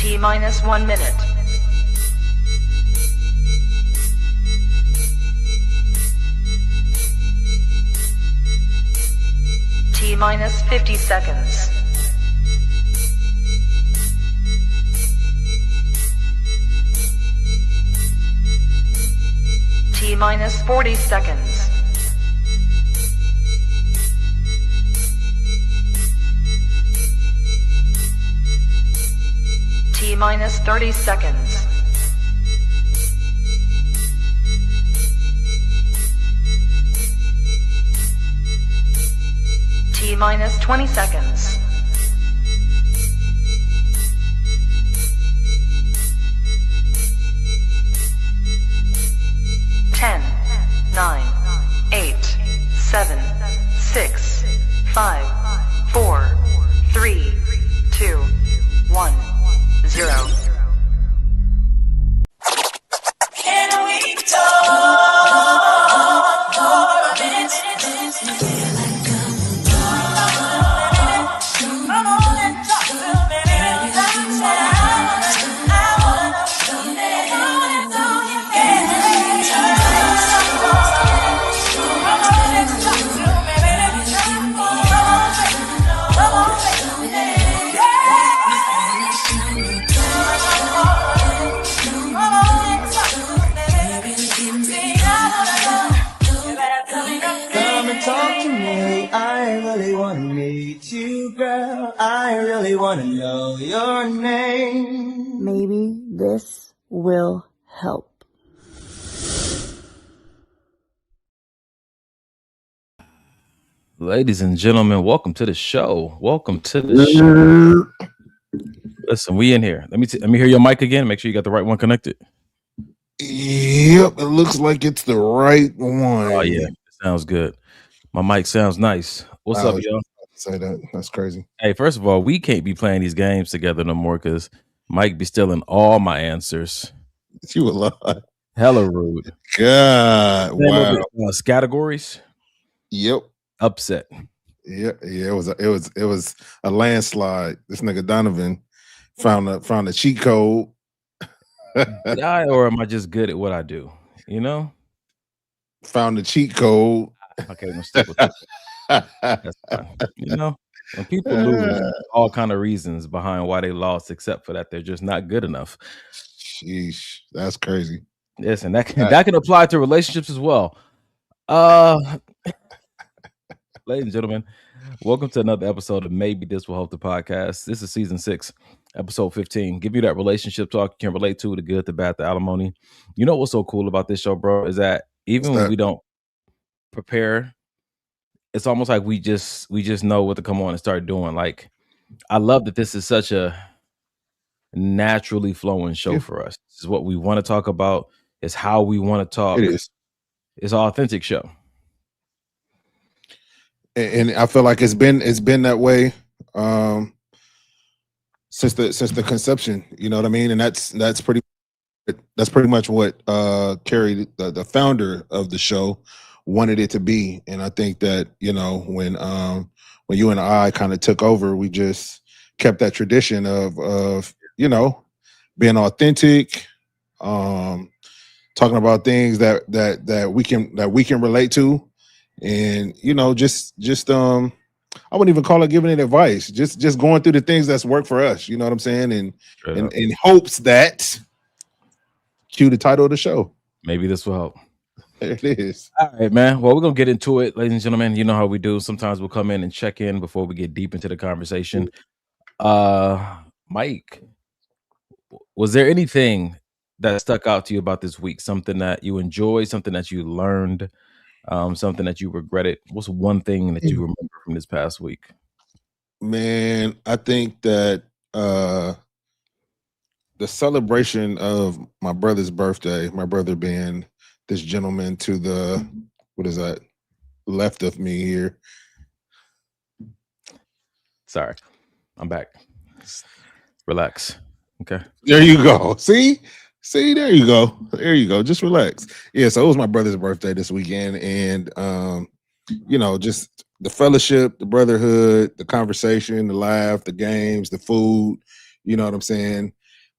T minus 1 minute. T minus 50 seconds. T minus 40 seconds. T minus 30 seconds. T minus 20 seconds. Ten, 9, 8, 7, 6, 5, 4, 3, 2, 1, 0. Can we talk for a minute? Come on and talk to me. I wanna know something. Come on and talk to me. Come on and talk to me, baby. Come on, baby. Come and talk to me. I really wanna meet you, girl. I really wanna know your name. Maybe this will help. Ladies and gentlemen, welcome to the show. Welcome to the show. Listen, we in here. Let me hear your mic again. Make sure you got the right one connected. Yep, it looks like it's the right one. Oh yeah, sounds good. My mic sounds nice. What's up, y'all? Say that. That's crazy. Hey, first of all, we can't be playing these games together no more because Mike be stealing all my answers. You a lot. Hella rude. God, wow. Categories. Yep. Upset. Yeah. It was a landslide. This nigga Donovan found a cheat code. Did I, or am I just good at what I do? You know. Found the cheat code. Okay, I'm stick with that. That's fine. You know, when people lose, there's all kind of reasons behind why they lost, except for that they're just not good enough. Sheesh, that's crazy. Listen, that can apply to relationships as well. Ladies and gentlemen, welcome to another episode of Maybe This Will Help the podcast. This is season 6, episode 15. Give you that relationship talk you can relate to, the good, the bad, the alimony. You know what's so cool about this show, bro, is that even when we don't prepare, it's almost like we just know what to come on and start doing. Like, I love that this is such a naturally flowing show for us. This is what we want to talk about. It's how we want to talk. It is. It's an authentic show. And I feel like it's been that way since the conception. You know what I mean? And that's pretty much what Carrie, the founder of the show, wanted it to be. And I think that, you know, when you and I kind of took over, we just kept that tradition of you know, being authentic, talking about things that we can relate to. And you know, just I wouldn't even call it giving it advice. Just going through the things that's worked for us. You know what I'm saying? And in hopes that cue the title of the show. Maybe this will help. It is. All right, man. Well, we're gonna get into it, ladies and gentlemen. You know how we do. Sometimes we'll come in and check in before we get deep into the conversation. Mike, was there anything that stuck out to you about this week? Something that you enjoyed, something that you learned? Something that you regretted? What's one thing that you remember from this past week? Man, I think that the celebration of my brother's birthday, my brother being this gentleman to the, what is that, left of me here. Sorry, I'm back. Relax. Okay. There you go. See, there you go. There you go. Just relax. Yeah, so it was my brother's birthday this weekend. And, you know, just the fellowship, the brotherhood, the conversation, the laugh, the games, the food, you know what I'm saying?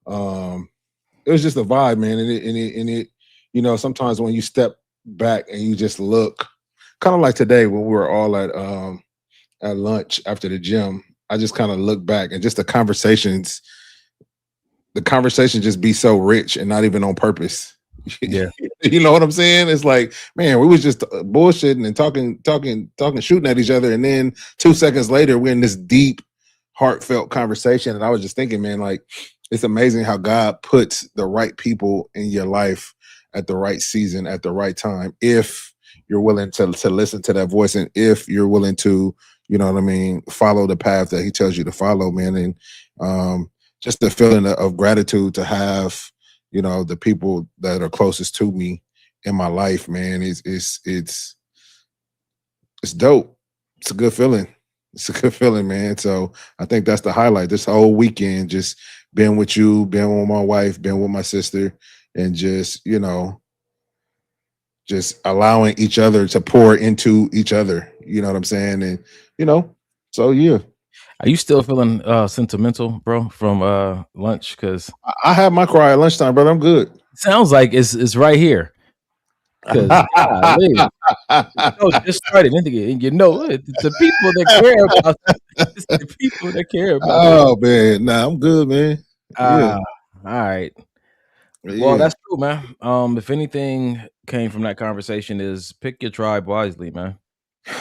It was just a vibe, man. And it, you know, sometimes when you step back and you just look, kind of like today when we were all at lunch after the gym, I just kind of look back and just the conversation just be so rich and not even on purpose. Yeah. You know what I'm saying? It's like, man, we was just bullshitting and talking, shooting at each other, and then 2 seconds later, we're in this deep, heartfelt conversation. And I was just thinking, man, like, it's amazing how God puts the right people in your life at the right season, at the right time, if you're willing to listen to that voice, and if you're willing to, you know what I mean, follow the path that He tells you to follow, man. And just the feeling of gratitude to have, you know, the people that are closest to me in my life, man, it's dope. It's a good feeling. It's a good feeling, man. So I think that's the highlight. This whole weekend, just being with you, being with my wife, being with my sister, and just, you know, just allowing each other to pour into each other. You know what I'm saying? And, you know, so yeah. Are you still feeling sentimental, bro, from lunch? Because I had my cry at lunchtime, brother. I'm good. it sounds like it's right here. Because golly, just started, and you know, the people that care about it's the people that care about you. Oh man, nah, I'm good, man. Yeah, All right. Well, yeah. that's true, man. If anything came from that conversation is pick your tribe wisely, man. You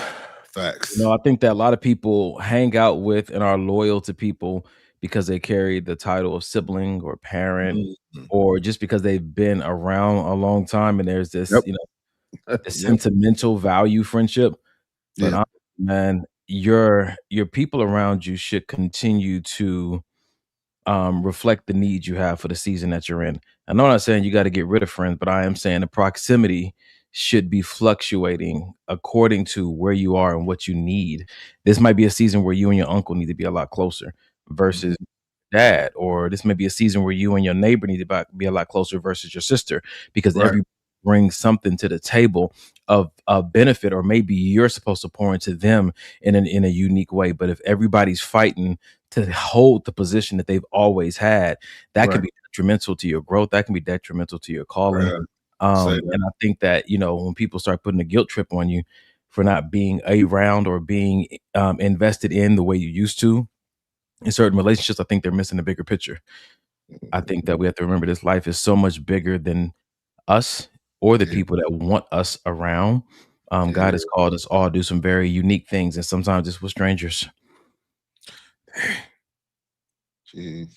Facts. know, I think that a lot of people hang out with and are loyal to people because they carry the title of sibling or parent, Mhm. or just because they've been around a long time and there's this, Yep. you know, this Yep. sentimental value friendship. But Yeah. honestly, man, your people around you should continue to reflect the needs you have for the season that you're in. I know I'm not saying you got to get rid of friends, but I am saying the proximity should be fluctuating according to where you are and what you need. This might be a season where you and your uncle need to be a lot closer versus Mhm. dad, or this may be a season where you and your neighbor need to be a lot closer versus your sister, because Right. every brings something to the table of a benefit, or maybe you're supposed to pour into them in a unique way. But if everybody's fighting to hold the position that they've always had, that can Right. be detrimental to your growth. That can be detrimental to your calling. Right. Say that. And I think that, you know, when people start putting a guilt trip on you for not being around or being invested in the way you used to in certain relationships, I think they're missing the bigger picture. I think that we have to remember this life is so much bigger than us or the Yeah. people that want us around. God Yeah. has called us all to do some very unique things, and sometimes it's with strangers. Jeez.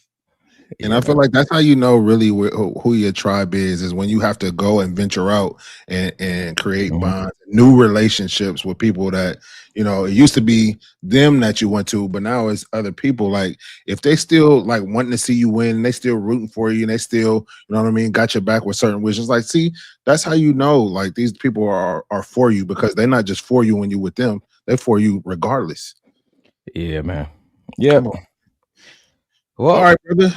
And Yeah, I feel man. like that's how you know really who your tribe is when you have to go and venture out and create Mhm. bonds, new relationships with people that, you know, it used to be them that you went to, but now it's other people. Like, if they still like wanting to see you win, and they still rooting for you, and they still, you know what I mean, got your back with certain wishes. Like, see, that's how you know like these people are for you, because they're not just for you when you with them, they're for you regardless. Yeah, man. Come Yep. on. All Well, right, brother.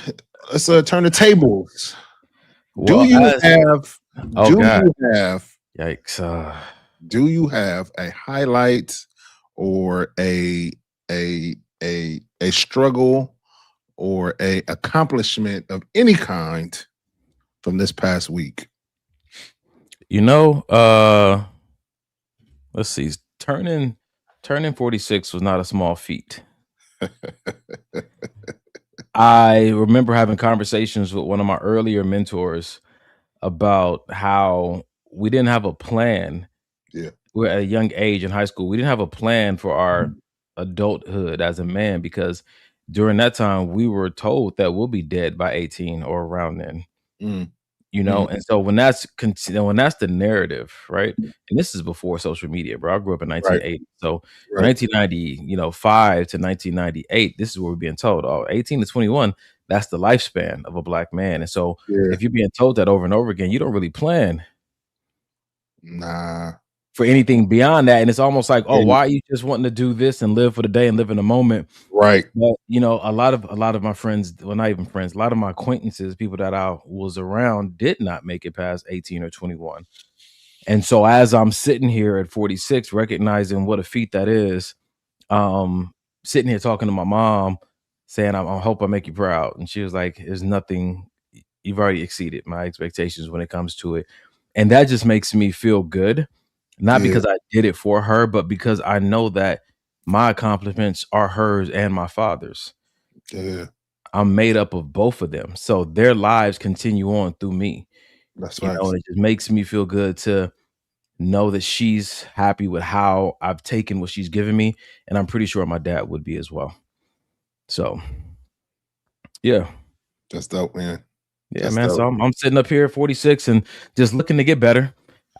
Let's turn the tables. Do well, you as have oh do god, you have yikes. do you have a highlight or a struggle or a accomplishment of any kind from this past week? You know, let's see. Turning 46 was not a small feat. I remember having conversations with one of my earlier mentors about how we didn't have a plan. Yeah. We're at a young age in high school. We didn't have a plan for our adulthood as a man, because during that time we were told that we'll be dead by 18 or around then. Mm, You mm, know, and so when that's the narrative, right? And this is before social media, bro. I grew up in right, 1980. So right. 1990, you know, 5 to 1998, this is what we're being told. Oh, 18 to 21, that's the lifespan of a black man. And so Yeah. if you're being told that over and over again, you don't really plan Nah. for anything beyond that. And it's almost like, oh, And why are you just wanting to do this and live for the day and live in the moment? right. But you know, a lot of my friends, well, not even friends, a lot of my acquaintances, people that I was around, did not make it past 18 or 21. And so as I'm sitting here at 46, recognizing what a feat that is, sitting here talking to my mom, saying, I hope I make you proud. And she was like, there's nothing, you've already exceeded my expectations when it comes to it. And that just makes me feel good. Not Yeah, because I did it for her, but because I know that my accomplishments are hers and my father's. yeah, I'm made up of both of them. So their lives continue on through me. that's You know, facts. and it just makes me feel good to know that she's happy with how I've taken what she's given me. And I'm pretty sure my dad would be as well. So yeah. That's dope, man. Yeah, That's man. dope. So I'm sitting up here at 46 and just looking to get better.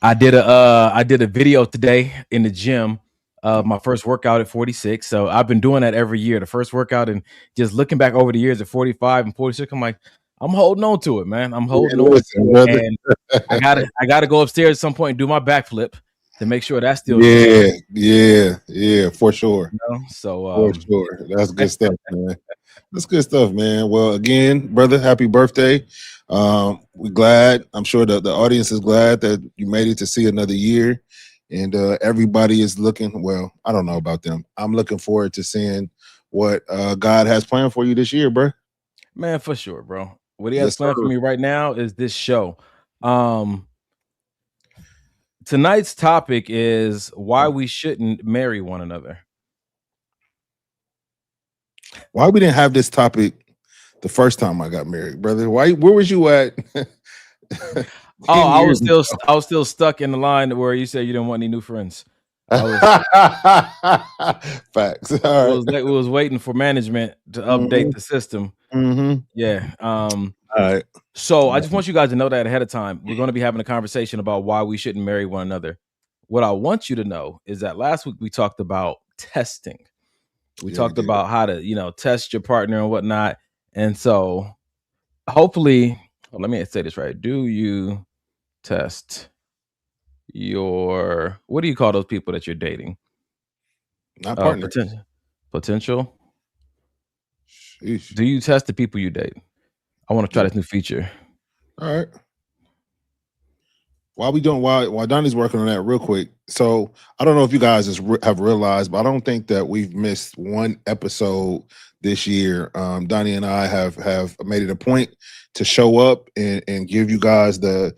I did a video today in the gym of my first workout at 46. So I've been doing that every year. The first workout, and just looking back over the years at 45 and 46, I'm like, I'm holding on to it, man. I'm holding Man, on listen, to it. brother. And I gotta go upstairs at some point and do my backflip to make sure that's still good. Yeah, yeah, yeah, for sure. You know? So For sure. That's good stuff, man. That's good stuff, man. Well, again, brother, happy birthday. We're glad. I'm sure the audience is glad that you made it to see another year. And everybody is looking, well, I don't know about them. I'm looking forward to seeing what God has planned for you this year, bro. man, for sure, bro. What he has Yes, planned for sir. me right now is this show. Um, Tonight's topic is why we shouldn't marry one another. Why we didn't have this topic the first time I got married, brother? Where was you at Oh, 10 years ago? I was still stuck in the line where you said you didn't want any new friends. Facts. All right. We was waiting for management to update Mhm, the system. mhm. Yeah. All right. So I just want you guys to know that ahead of time. We're going to be having a conversation about why we shouldn't marry one another. What I want you to know is that last week we talked about testing. We Yeah, we talked did. about how to, test your partner and whatnot. And so hopefully, let me say this right. Do you test your, what do you call those people that you're dating? Not partner. Potential. Sheesh. Do you test the people you date? I want to try Yeah. this new feature. All right. While Donnie's working on that real quick. So I don't know if you guys have realized, but I don't think that we've missed one episode this year. Donnie and I have made it a point to show up and give you guys the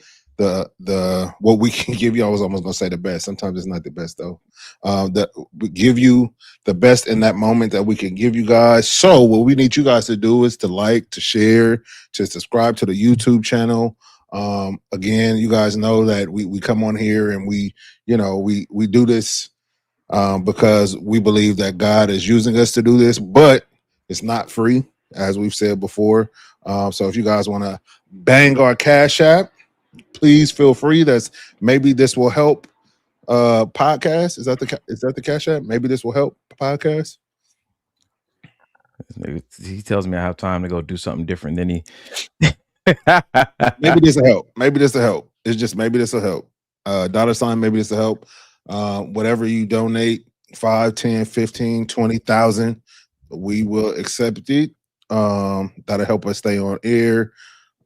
what we can give you. I was almost gonna say the best. Sometimes it's not the best though. That we give you the best in that moment that we can give you guys. So what we need you guys to do is to like, to share, to subscribe to the YouTube channel. Again, you guys know that we come on here and we do this because we believe that God is using us to do this, but it's not free, as we've said before. So if you guys want to bang our Cash App, please feel free. That's maybe this will help podcast. Is that the Cash App? Maybe this will help podcast. He tells me I have time to go do something different than he. Maybe this will help. Maybe this will help. It's just maybe this will help. $, maybe this will help. Whatever you donate, 5, 10, 15, 20,000, we will accept it. That'll help us stay on air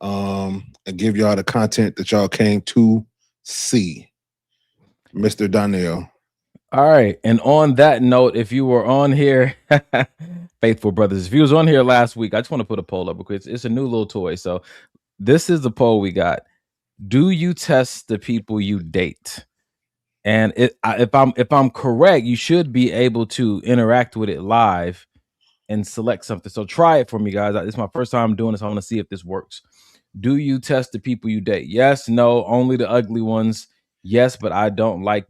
and give y'all the content that y'all came to see. Mr. Donnell. All right. And on that note, if you were on here, faithful brothers, if you was on here last week, I just want to put a poll up because it's a new little toy. So this is the poll we got. Do you test the people you date? And if I'm correct, you should be able to interact with it live and select something. So try it for me, guys. It's my first time doing this. I want to see if this works. Do you test the people you date? Yes, no, only the ugly ones. Yes, but I don't like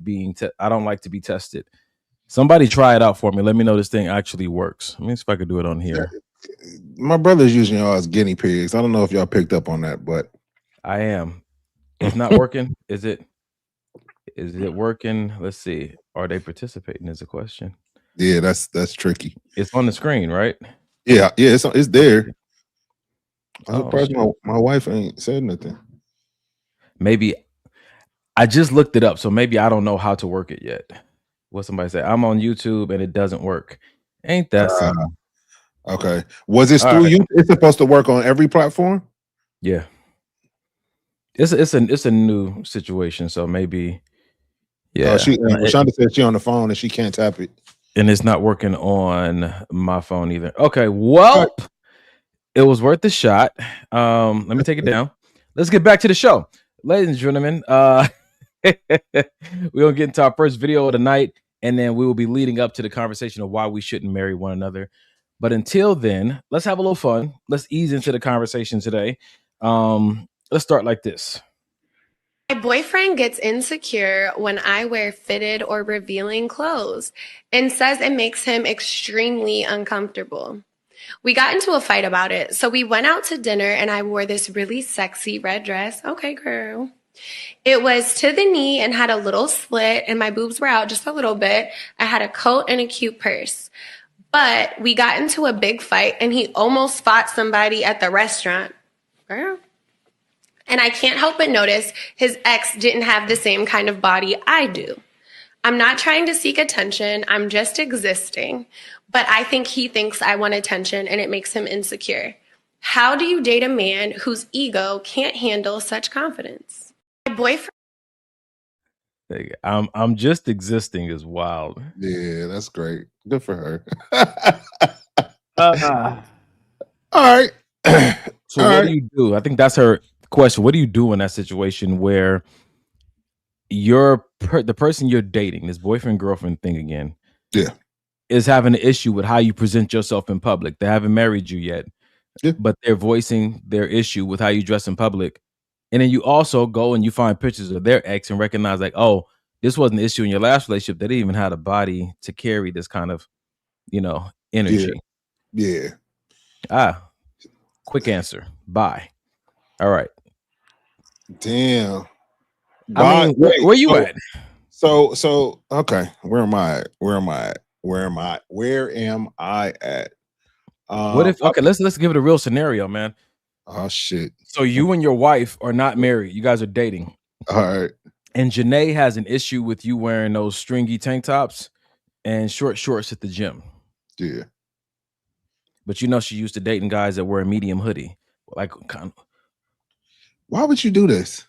I don't like to be tested. Somebody try it out for me. Let me know this thing actually works. Let me see if I could do it on here. My brother's using y'all as guinea pigs. I don't know if y'all picked up on that, but I am. It's not working. Is it working? Let's see. Are they participating is a question. yeah, that's tricky. It's on the screen, right? Yeah, it's there. I'm Oh, surprised shit. my wife ain't said nothing. Maybe I just looked it up, so maybe I don't know how to work it yet. What somebody said, I'm on YouTube and it doesn't work. Ain't that something? Okay. Was this All through right. you? It's supposed to work on every platform? Yeah. It's a new situation, so maybe Oh, yeah. Rashonda said she on the phone and she can't tap it. And it's not working on my phone either. Okay, All right. well, it was worth the shot. Let me take it down. Let's get back to the show. Ladies and gentlemen, we're gonna get into our first video of the night, and then we will be leading up to the conversation of why we shouldn't marry one another. But until then, let's have a little fun. Let's ease into the conversation today. Let's start like this. My boyfriend gets insecure when I wear fitted or revealing clothes and says it makes him extremely uncomfortable. We got into a fight about it, so we went out to dinner and I wore this really sexy red dress. Okay, girl. It was to the knee and had a little slit, and my boobs were out just a little bit. I had a coat and a cute purse. But we got into a big fight and he almost fought somebody at the restaurant. Girl. And I can't help but notice his ex didn't have the same kind of body I do. I'm not trying to seek attention, I'm just existing. But I think he thinks I want attention and it makes him insecure. How do you date a man whose ego can't handle such confidence? My boyfriend. I'm just existing is wild. Yeah, that's great. Good for her. Uh, All right. so All what right. do you do? I think that's her question. What do you do in that situation where the person you're dating, this boyfriend girlfriend thing again, Yeah. is having an issue with how you present yourself in public? They haven't married you yet, Yeah. but they're voicing their issue with how you dress in public. And then you also go and you find pictures of their ex and recognize like, oh, this wasn't an issue in your last relationship. They didn't even have a body to carry this kind of, energy. Yeah. Quick answer. Bye. All right. Damn. I mean, where you at? So okay. Where am I at? What if let's give it a real scenario, man. Oh shit. So you and your wife are not married. You guys are dating. All right. And Janae has an issue with you wearing those stringy tank tops and short shorts at the gym. Yeah. But she used to dating guys that wear a medium hoodie. Like, Why would you do this?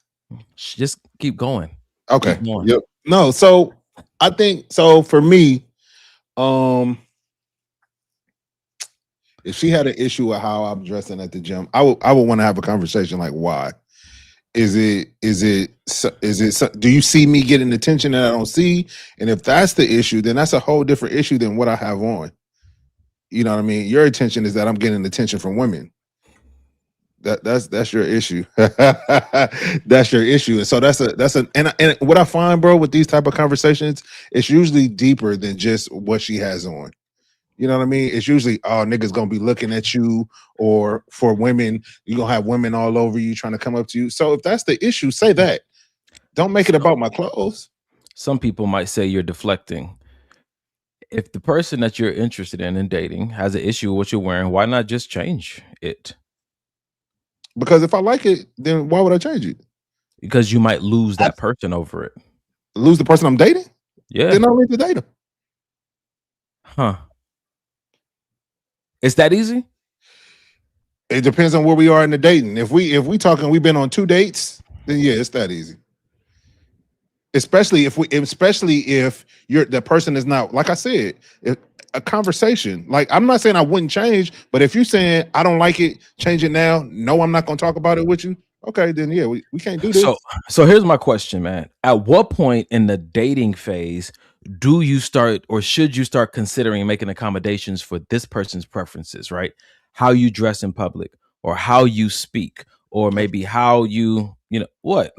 just keep going. Okay. Keep going. Yep. No, so I think so for me, if she had an issue with how I'm dressing at the gym, I would want to have a conversation like, why? Is it do you see me getting attention that I don't see? And if that's the issue, then that's a whole different issue than what I have on. You know what I mean? Your attention is that I'm getting attention from women. That's your issue. That's your issue. And so and what I find, bro, with these type of conversations, it's usually deeper than just what she has on. You know what I mean? It's usually, oh, niggas gonna be looking at you, or for women, you're gonna have women all over you trying to come up to you. So if that's the issue, say that. Don't make it about my clothes. Some people might say you're deflecting. If the person that you're interested in dating has an issue with what you're wearing, why not just change it? Because if I like it, then why would I change it? Because you might lose that person over it. Lose the person I'm dating? Yeah. Then I don't need to date him. Huh. It's that easy? It depends on where we are in the dating. If we talking, we've been on 2 dates, then yeah, it's that easy. Especially if the person is not, like I said, a conversation. Like, I'm not saying I wouldn't change, but if you're saying I don't like it, change it now. No, I'm not gonna talk about it with you. Okay, then yeah, we can't do this. So here's my question, man. At what point in the dating phase do you start, or should you start considering making accommodations for this person's preferences, right? How you dress in public, or how you speak, or maybe how you what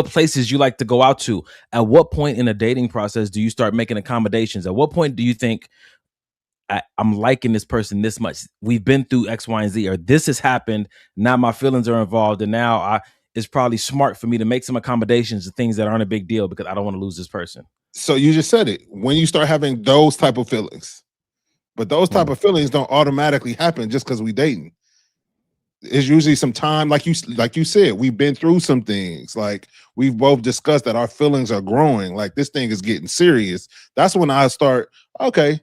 places you like to go out to. At what point in the dating process do you start making accommodations? At what point do you think, I'm liking this person this much, we've been through X, Y, and Z, or this has happened, now my feelings are involved, and now it's probably smart for me to make some accommodations to things that aren't a big deal because I don't want to lose this person? So you just said it. When you start having those type of feelings, but those type of feelings don't automatically happen just because we dating. It's usually some time, like you said, we've been through some things. Like, we've both discussed that our feelings are growing. Like, this thing is getting serious. That's when I start, okay,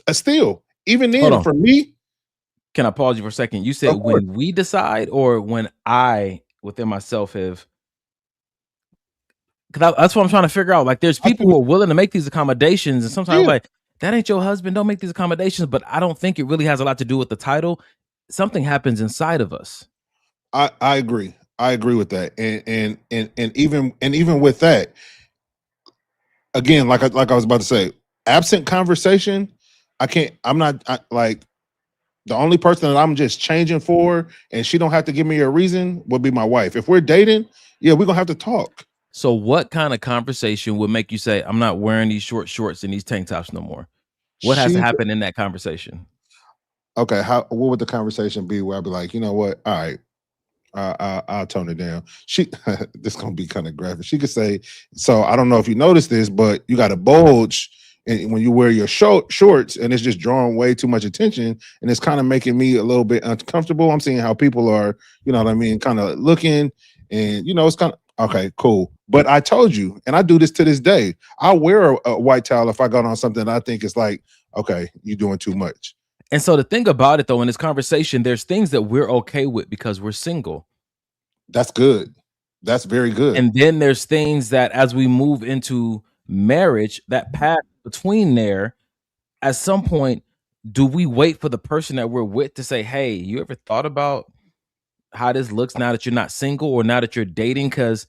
still, even then, for me. Can I pause you for a second? You said when we decide, or when I, within myself, have. Because that's what I'm trying to figure out. Like, there's people who are willing to make these accommodations, and sometimes I'm like, that ain't your husband. Don't make these accommodations. But I don't think it really has a lot to do with the title. Something happens inside of us. I agree. I agree with that. And even with that, again, like I was about to say, absent conversation, I can't. I'm not like the only person that I'm just changing for, and she don't have to give me a reason, would be my wife. If we're dating, yeah, we're gonna have to talk. So what kind of conversation would make you say, I'm not wearing these short shorts and these tank tops no more? What has to She happen in that conversation? okay. How what would the conversation be? Where I'd be like, you know what? All right, I'll tone it down. She this gonna be kind of graphic. She could say, so I don't know if you noticed this, but you got a bulge and when you wear your shorts, and it's just drawing way too much attention, and it's kind of making me a little bit uncomfortable. I'm seeing how people are, you know what I mean, kind of looking, and it's kind of okay, cool. But I told you, and I do this to this day. I wear a white towel if I got on something that I think is like, okay, you're doing too much. And so the thing about it though, in this conversation, there's things that we're okay with because we're single. That's good. That's very good. And then there's things that as we move into marriage, that path between there, at some point, do we wait for the person that we're with to say, hey, you ever thought about how this looks now that you're not single or now that you're dating? Because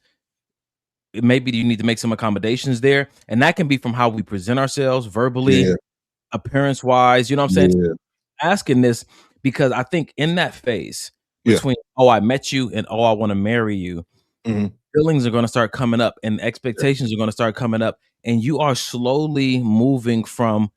maybe you need to make some accommodations there. And that can be from how we present ourselves verbally, Yeah, appearance wise. You know what I'm saying? yeah, Asking this because I think in that phase yeah. between, oh, I met you and oh, I want to marry you, Mhm. feelings are going to start coming up and expectations are going to start coming up. And you are slowly moving from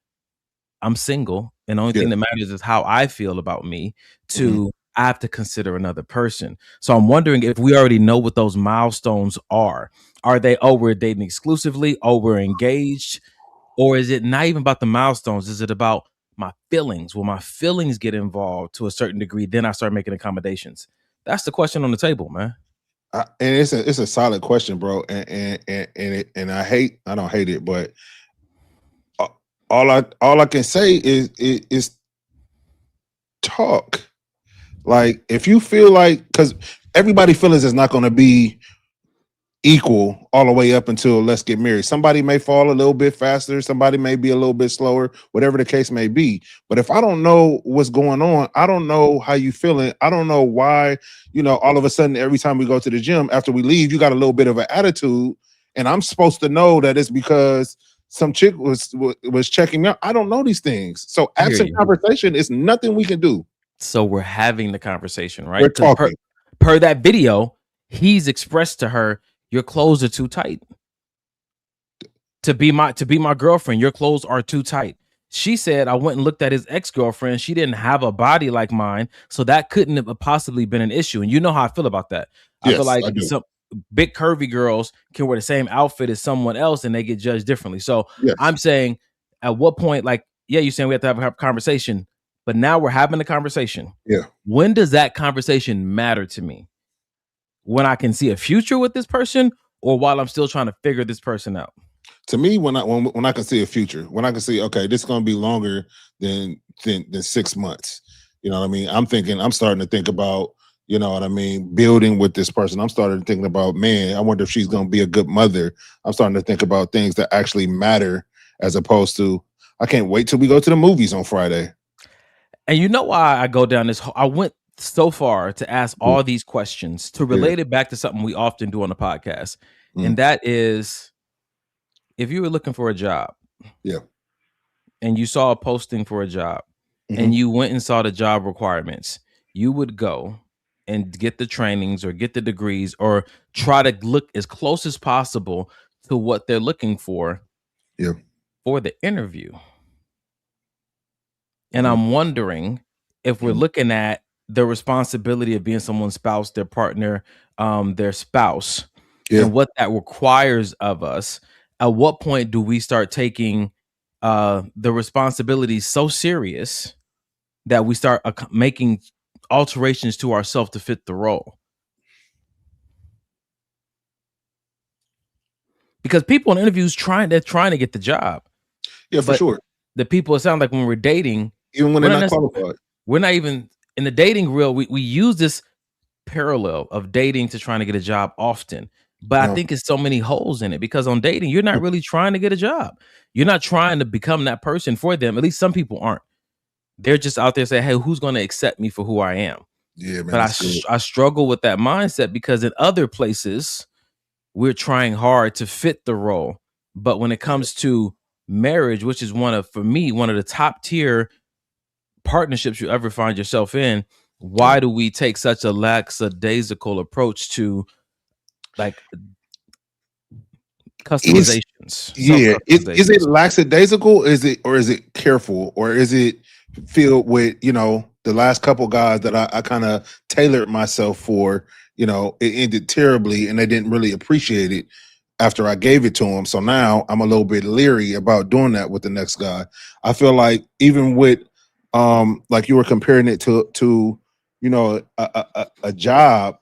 I'm single and the only Yeah. thing that matters is how I feel about me Mhm. to I have to consider another person. So I'm wondering if we already know what those milestones are. Are they, oh, we're dating exclusively, oh, we're engaged, or is it not even about the milestones? Is it about my feelings? Will my feelings get involved to a certain degree? Then I start making accommodations. That's the question on the table, man. And it's a solid question, bro. And I don't hate it, but a- all I can say is talk. Like if you feel like, because everybody feelings is not going to be equal all the way up until let's get married. Somebody may fall a little bit faster, somebody may be a little bit slower, whatever the case may be. But if I don't know what's going on, I don't know how you feeling. I don't know why, all of a sudden every time we go to the gym after we leave, you got a little bit of an attitude, and I'm supposed to know that it's because some chick was checking me out. I don't know these things. So I hear absent you. conversation is nothing we can do. So we're having the conversation, right? We're Because talking. per that video, he's expressed to her, your clothes are too tight. To be my girlfriend, your clothes are too tight. She said, I went and looked at his ex-girlfriend. She didn't have a body like mine, so that couldn't have possibly been an issue. And you know how I feel about that. I feel Yes, like I do. some big curvy girls can wear the same outfit as someone else and they get judged differently. So Yes. I'm saying, at what point, like, yeah, you're saying we have to have a conversation, but now we're having a conversation. Yeah. When does that conversation matter to me? When I can see a future with this person, or while I'm still trying to figure this person out? To me, when I can see a future, when I can see, okay, this is going to be longer than 6 months. You know what I mean? I'm starting to think about, you know what I mean, building with this person. I'm starting to think about, man, I wonder if she's going to be a good mother. I'm starting to think about things that actually matter, as opposed to, I can't wait till we go to the movies on Friday. And you know why I go down this? I went so far to ask Mm. all these questions to Yeah. relate it back to something we often do on the podcast, Mm. and that is, if you were looking for a job, Yeah. and you saw a posting for a job, Mhm. and you went and saw the job requirements, you would go and get the trainings or get the degrees or try to look as close as possible to what they're looking for Yeah. the interview. And Mm. I'm wondering if we're Mhm. looking at the responsibility of being someone's spouse, their partner, their spouse, Yeah. and what that requires of us. At what point do we start taking the responsibility so serious that we start making alterations to ourselves to fit the role? Because people in interviews they're trying to get the job, Yeah, for but sure. the people, it sounds like when we're dating, Even when we're they're not not necessarily, qualified. we're not even in the dating reel. We use this parallel of dating to trying to get a job often, But I think it's so many holes in it because on dating, you're not really trying to get a job. You're not trying to become that person for them. At least some people aren't. They're just out there saying, "Hey, who's going to accept me for who I am?" Yeah, man, But that's good. I struggle with that mindset because in other places we're trying hard to fit the role. But when it comes to marriage, which is for me, one of the top tier partnerships you ever find yourself in, why do we take such a lackadaisical approach to like customizations? Yeah, is it Self-customizations. lackadaisical? Is it careful, or is it filled with the last couple guys that I kind of tailored myself for? It ended terribly, and they didn't really appreciate it after I gave it to them. So now I'm a little bit leery about doing that with the next guy. I feel like even with like you were comparing it to a job,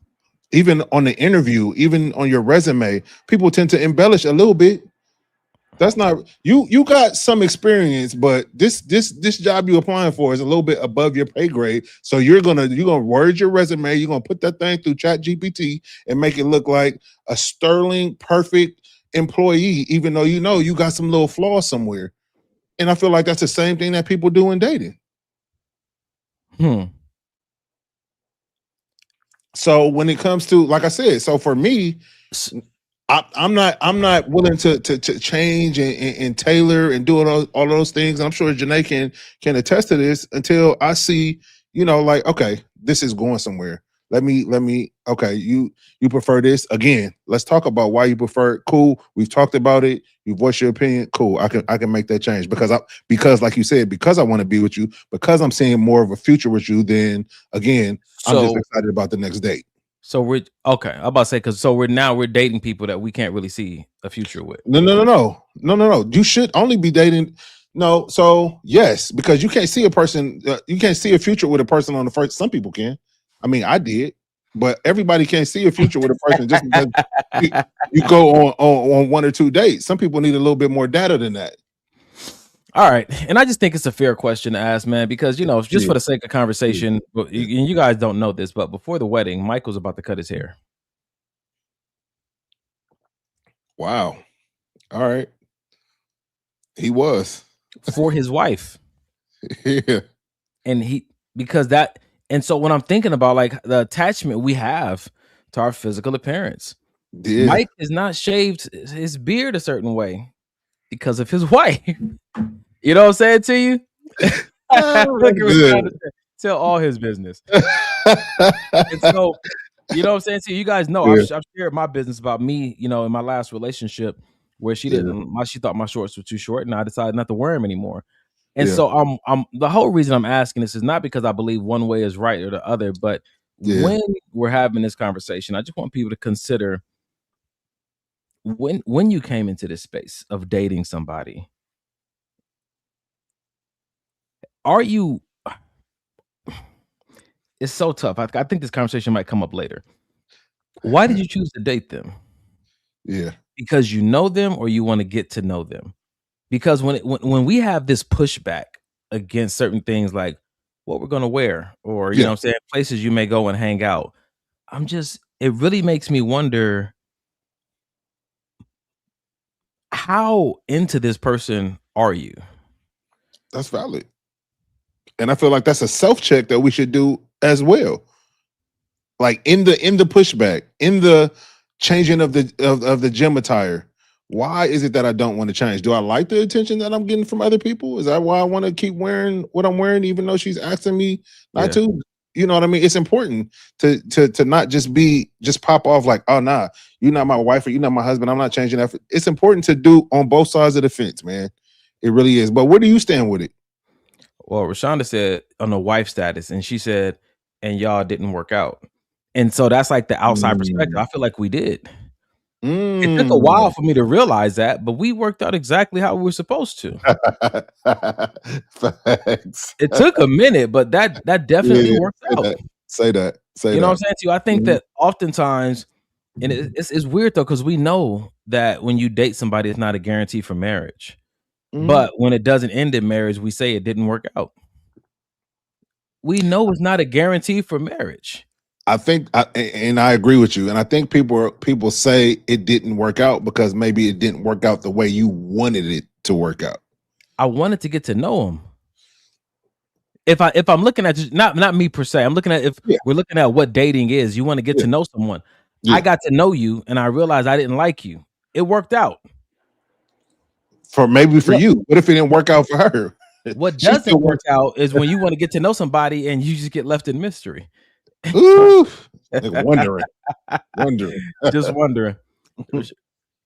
even on the interview, even on your resume, people tend to embellish a little bit. That's not you got some experience, but this job you're applying for is a little bit above your pay grade. So you're gonna word your resume, you're gonna put that thing through Chat GPT and make it look like a sterling perfect employee, even though you got some little flaws somewhere. And I feel like that's the same thing that people do in dating. So when it comes to, like I said, so for me, I'm not willing to change and tailor and do all those things. And I'm sure Janae can attest to this until I see, like, okay, this is going somewhere. Let me okay, you prefer this. Again, let's talk about why you prefer it. Cool. We've talked about it. You voiced your opinion. Cool. I can make that change because like you said, because I want to be with you, because I'm seeing more of a future with you, then again, I'm just excited about the next date. So we're okay. I'm about to say because we're dating people that we can't really see a future with. No. You should only be dating. No, so yes, because you can't see a person. You can't see a future with a person on the first. Some people can. I mean, I did, but everybody can't see a future with a person just because you go on one or two dates. Some people need a little bit more data than that. All right, and I just think it's a fair question to ask, man, because just for the sake of conversation, and you guys don't know this, but before the wedding, Michael's about to cut his hair. Wow. All right. He was for his wife. Yeah. And so when I'm thinking about like the attachment we have to our physical appearance, Yeah. Mike has not shaved his beard a certain way because of his wife. You know what I'm saying to you? Look at Rashonda, tell all his business. And so, you know what I'm saying to you? You guys know I've shared my business about me, in my last relationship where she she thought my shorts were too short and I decided not to wear them anymore. And so I'm the whole reason I'm asking this is not because I believe one way is right or the other, but when we're having this conversation, I just want people to consider when you came into this space of dating somebody, are you it's so tough. I think this conversation might come up later. Why did you choose to date them? Yeah. Because you know them or you want to get to know them? Because when we have this pushback against certain things like what we're going to wear or you know what I'm saying, places you may go and hang out, it really makes me wonder how into this person are you? That's valid. And I feel like that's a self-check that we should do as well. Like in the pushback, in the changing of the gym attire. Why is it that I don't want to change? Do I like the attention that I'm getting from other people? Is that why I want to keep wearing what I'm wearing, even though she's asking me not to? You know what I mean? It's important to not just pop off like, oh nah, you're not my wife or you're not my husband. I'm not changing that. It's important to do on both sides of the fence, man. It really is. But where do you stand with it? Well, Rashonda said on the wife status, and she said, and y'all didn't work out. And so that's like the outside perspective. I feel like we did. It took a while for me to realize that, but we worked out exactly how we were supposed to. Facts. It took a minute, but that definitely worked out. Say that. You know what I'm saying to you? I think that oftentimes, and it's weird though, because we know that when you date somebody, it's not a guarantee for marriage. But when it doesn't end in marriage, we say it didn't work out. We know it's not a guarantee for marriage. I think, and I agree with you. And I think people say it didn't work out because maybe it didn't work out the way you wanted it to work out. I wanted to get to know him. If I'm looking at just not me per se, I'm looking at if Yeah. we're looking at what dating is. You want to get Yeah. to know someone. Yeah. I got to know you, and I realized I didn't like you. It worked out. For you. What if it didn't work out for her? What She still doesn't work wants. out is when you want to get to know somebody and you just get left in mystery. Ooh, like wondering. Just wondering.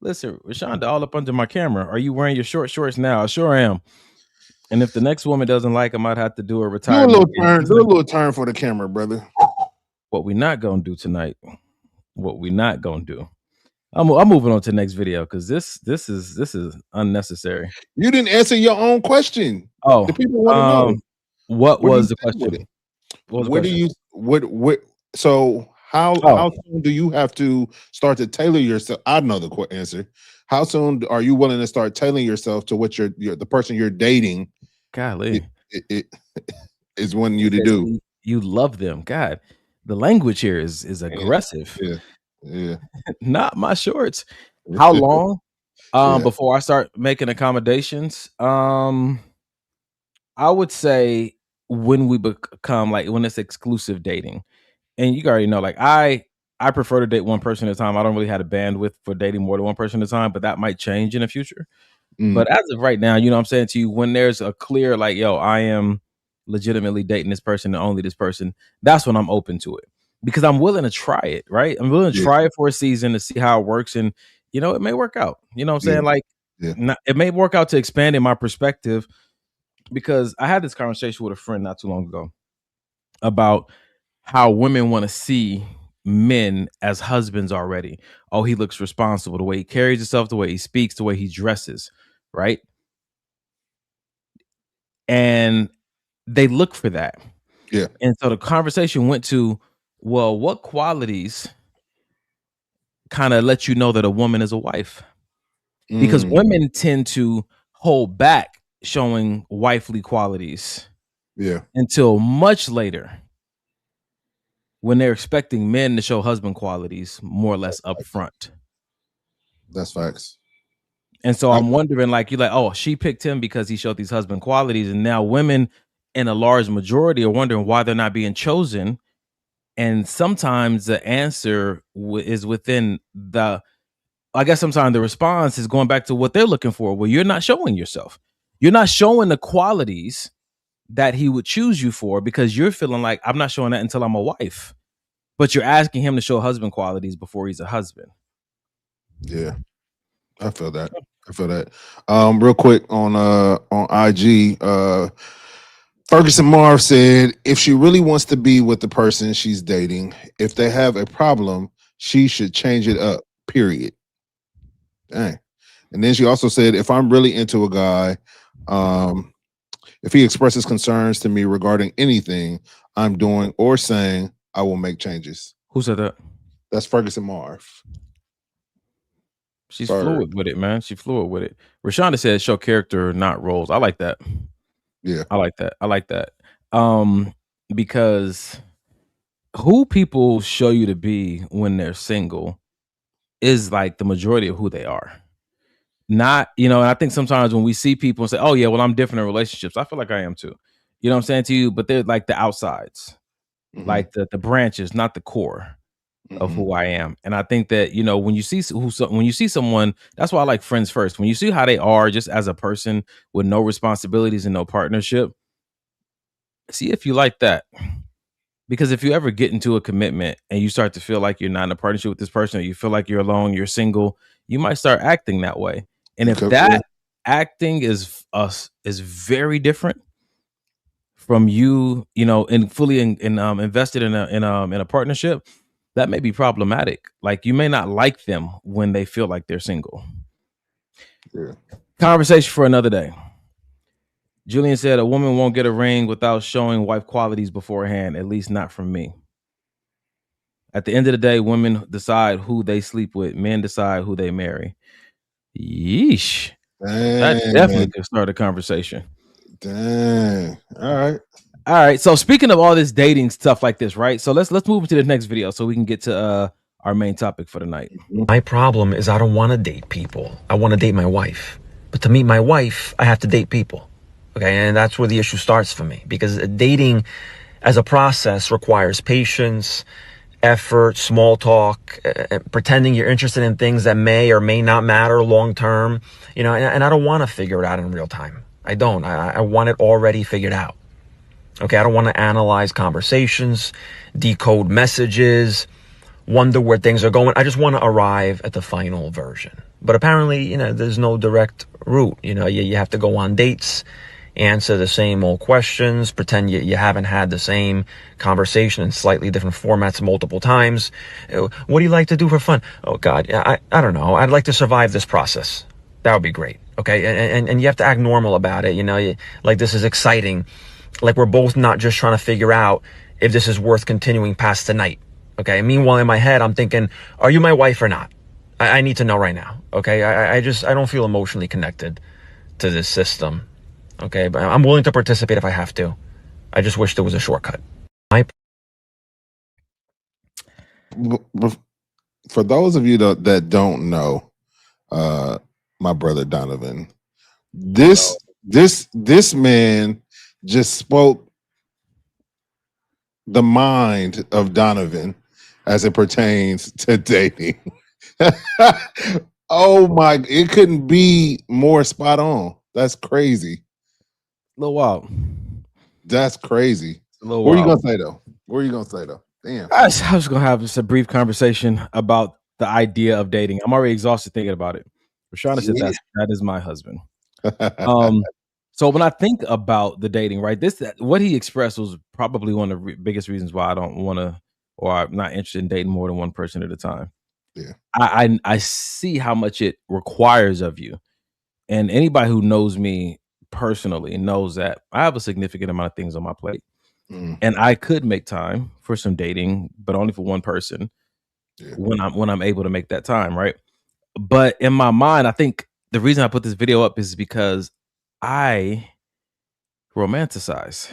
Listen, Rashonda, all up under my camera. Are you wearing your short shorts now? I sure am. And if the next woman doesn't like, I might have to do a Do a retirement. little turn for the camera, brother. What we're not gonna do tonight. What we're not gonna do. I'm moving on to the next video because this is unnecessary. You didn't answer your own question. Oh, The people want to know. what Where do was you the stand with question? it? What was the Where do question? you what so how soon do you have to start to tailor yourself? I know the answer. How soon are you willing to start tailoring yourself to what the person you're dating Golly, it is wanting you to do? you love them. God, the language here is aggressive. Yeah. Not my shorts. How long? Yeah. Before I start making accommodations, I would say when we become like when it's exclusive dating, and you already know, like I prefer to date one person at a time. I don't really have a bandwidth for dating more than one person at a time, but that might change in the future. But as of right now, you know what I'm saying to you, when there's a clear like, yo, I am legitimately dating this person and only this person, that's when I'm open to it because I'm willing to try it, right? I'm willing to try it for a season to see how it works, and it may work out. You know what I'm saying? Like, it may work out to expand in my perspective because I had this conversation with a friend not too long ago about how women want to see men as husbands already. Oh, he looks responsible, the way he carries himself, the way he speaks, the way he dresses, right? And they look for that. Yeah. And so the conversation went to, well, what qualities kind of let you know that a woman is a wife? Because women tend to hold back showing wifely qualities until much later when they're expecting men to show husband qualities more or less up front. That's facts. And so I'm wondering, like, you're like, oh, she picked him because he showed these husband qualities. And now women in a large majority are wondering why they're not being chosen. And sometimes the answer is within I guess sometimes the response is going back to what they're looking for. Well, you're not showing yourself. You're not showing the qualities that he would choose you for because you're feeling like I'm not showing that until I'm a wife. But you're asking him to show husband qualities before he's a husband. Yeah. I feel that. Real quick on IG, Ferguson Marv said if she really wants to be with the person she's dating, if they have a problem, she should change it up. Period. Dang. And then she also said, if I'm really into a guy, if he expresses concerns to me regarding anything I'm doing or saying, I will make changes. Who said that? That's Ferguson Marv. She's fluid with it, man. She's fluid with it. Rashonda said show character, not roles. I like that. Yeah. I like that. Because who people show you to be when they're single is like the majority of who they are. Not, and I think sometimes when we see people and say, oh yeah, well, I'm different in relationships. I feel like I am too. You know what I'm saying to you? But they're like the outsides, like the branches, not the core of who I am. And I think that, when you see someone, that's why I like friends first. When you see how they are just as a person with no responsibilities and no partnership, see if you like that. Because if you ever get into a commitment and you start to feel like you're not in a partnership with this person, or you feel like you're alone, you're single, you might start acting that way. And if that acting is very different from you, and fully invested in a partnership, that may be problematic. Like you may not like them when they feel like they're single. Yeah. Conversation for another day. Julian said a woman won't get a ring without showing wife qualities beforehand, at least not from me. At the end of the day, women decide who they sleep with. Men decide who they marry. Yeesh. Dang, That definitely could start a conversation. Dang. All right. All right. So speaking of all this dating stuff like this, right? So let's move into the next video so we can get to our main topic for the night. My problem is I don't want to date people. I want to date my wife. But to meet my wife, I have to date people. Okay, and that's where the issue starts for me, because dating as a process requires patience, effort, small talk, pretending you're interested in things that may or may not matter long term, and I don't want to figure it out in real time. I don't. I want it already figured out. Okay, I don't want to analyze conversations, decode messages, wonder where things are going. I just want to arrive at the final version. But apparently, there's no direct route. You have to go on dates, answer the same old questions, pretend you haven't had the same conversation in slightly different formats multiple times. What do you like to do for fun? Oh, God, I don't know. I'd like to survive this process. That would be great. Okay, and you have to act normal about it. Like this is exciting. Like we're both not just trying to figure out if this is worth continuing past tonight. Okay. Meanwhile, in my head, I'm thinking, are you my wife or not? I need to know right now. Okay. I don't feel emotionally connected to this system. Okay. But I'm willing to participate if I have to. I just wish there was a shortcut. For those of you that don't know, my brother Donovan, this man just spoke the mind of Donovan as it pertains to dating. Oh my, it couldn't be more spot on. That's crazy. A little wild. That's crazy. A little What are you wild. gonna say though? Damn. I was just gonna have just a brief conversation about the idea of dating. I'm already exhausted thinking about it. Rashana said that is my husband. So when I think about the dating, right, what he expressed was probably one of the biggest reasons why I don't want to, or I'm not interested in dating more than one person at a time. Yeah. I see how much it requires of you, and anybody who knows me personally knows that I have a significant amount of things on my plate, and I could make time for some dating, but only for one person when I'm able to make that time, right? But in my mind, I think the reason I put this video up is because I romanticize.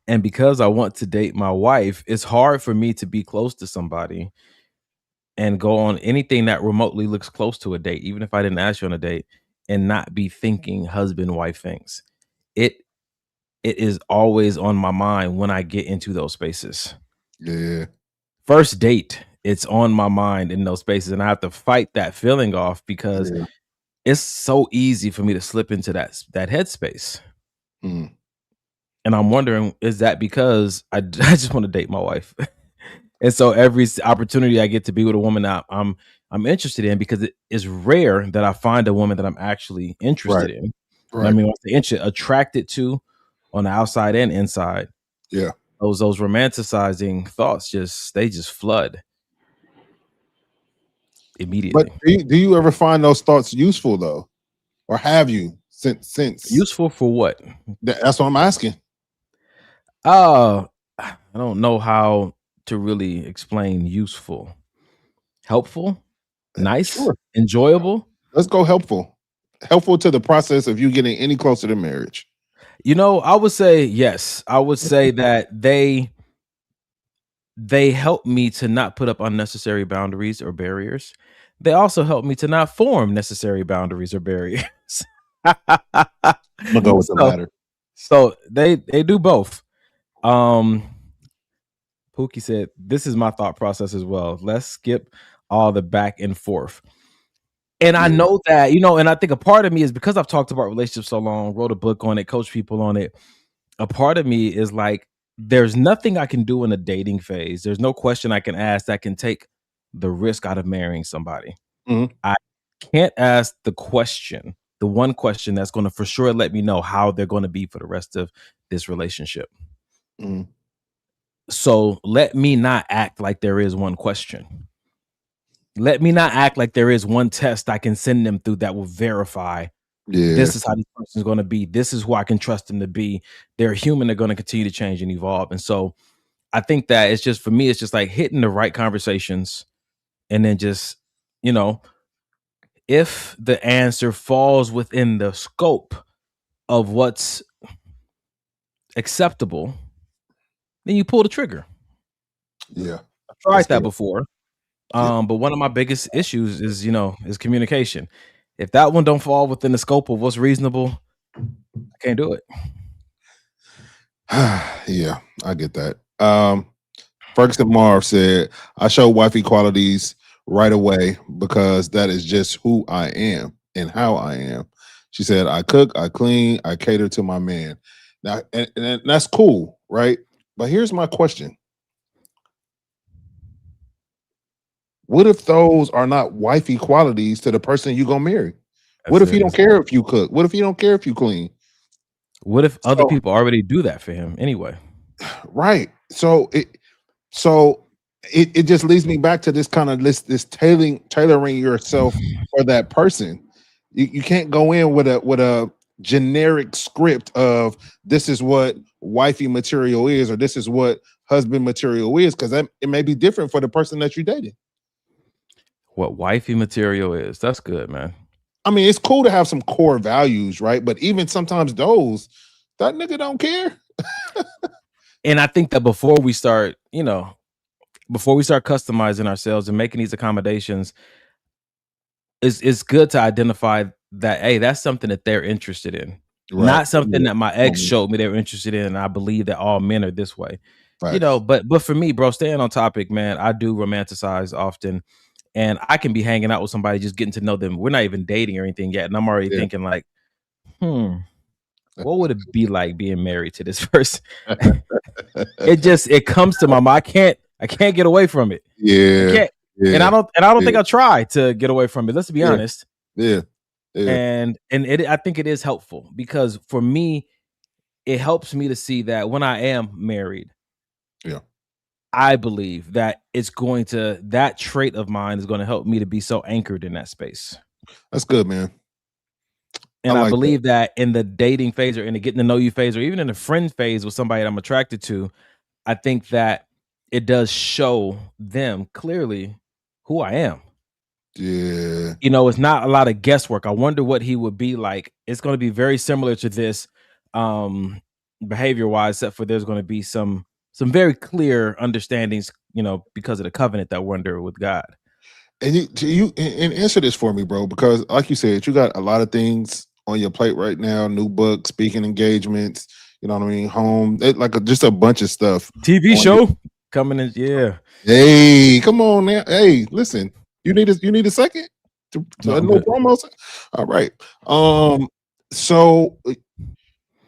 And because I want to date my wife, it's hard for me to be close to somebody and go on anything that remotely looks close to a date, even if I didn't ask you on a date, and not be thinking husband wife things. It is always on my mind when I get into those spaces. Yeah. First date, it's on my mind in those spaces, and I have to fight that feeling off because it's so easy for me to slip into that headspace. And I'm wondering, is that because I just want to date my wife? And so every opportunity I get to be with a woman that I'm interested in, because it is rare that I find a woman that I'm actually interested in. Right. I mean, what's the attracted to on the outside and inside. Yeah. Those romanticizing thoughts they just flood immediately. But do you ever find those thoughts useful though? Or have you since useful for what? That's what I'm asking. I don't know how to really explain useful. Helpful, nice, enjoyable. Let's go helpful. Helpful to the process of you getting any closer to marriage. I would say yes. I would say that they help me to not put up unnecessary boundaries or barriers. They also help me to not form necessary boundaries or barriers. I'm gonna go with the latter. So they do both. Pookie said, this is my thought process as well. Let's skip all the back and forth. And I know that, and I think a part of me is because I've talked about relationships so long, wrote a book on it, coached people on it. A part of me is like, there's nothing I can do in a dating phase. There's no question I can ask that can take the risk out of marrying somebody. I can't ask the one question that's going to for sure let me know how they're going to be for the rest of this relationship. So let me not act like there is one question. Let me not act like there is one test I can send them through that will verify this is how this person is going to be. This is who I can trust them to be. They're human. They're going to continue to change and evolve. And so I think that it's just, for me, it's just like hitting the right conversations. And then just, if the answer falls within the scope of what's acceptable, then you pull the trigger. Yeah, I've tried that's that good. before. Yeah. But one of my biggest issues is, is communication. If that one don't fall within the scope of what's reasonable, I can't do it. Yeah, I get that. Ferguson Marv said, I show wifey qualities right away because that is just who I am and how I am. She said, I cook, I clean, I cater to my man. Now, and that's cool, right? But here's my question. What if those are not wifey qualities to the person you're gonna marry? What That's if he it. don't care if you cook? What if he don't care if you clean? What if other So people already do that for him anyway? right. So it just leads me back to this kind of this tailoring yourself for that person. You can't go in with a generic script of this is what wifey material is or this is what husband material is, because it may be different for the person that you're dating. What wifey material is. That's good, man. I mean, it's cool to have some core values, right? But even sometimes those, that nigga don't care. And I think that before we start customizing ourselves and making these accommodations, it's good to identify that, hey, that's something that they're interested in, Right. not something that my ex showed me they were interested in. And I believe that all men are this way, Facts. but for me, bro, staying on topic, man, I do romanticize often, and I can be hanging out with somebody, just getting to know them. We're not even dating or anything yet, and I'm already Yeah. thinking like, what would it be like being married to this person? It comes to my mind. I can't get away from it. I Yeah. can't. Yeah. And I don't think Yeah. I try to get away from it. Let's be Yeah. honest. Yeah. Yeah. And I think it is helpful because for me, it helps me to see that when I am married, Yeah. I believe that that trait of mine is going to help me to be so anchored in that space. That's good, man. And I like that. believe that in the dating phase or in the getting to know you phase or even in the friend phase with somebody that I'm attracted to, I think that it does show them clearly who I am. Yeah. It's not a lot of guesswork. I wonder what he would be like. It's going to be very similar to this behavior wise, except for there's going to be some very clear understandings, because of the covenant that we're under with God. And and answer this for me, bro, because like you said, you got a lot of things on your plate right now, new books, speaking engagements, you know what I mean, home, just a bunch of stuff. TV on show coming in, yeah. Hey, come on now. Hey, listen, you need a second to No, a I'm little good. promo. All right. So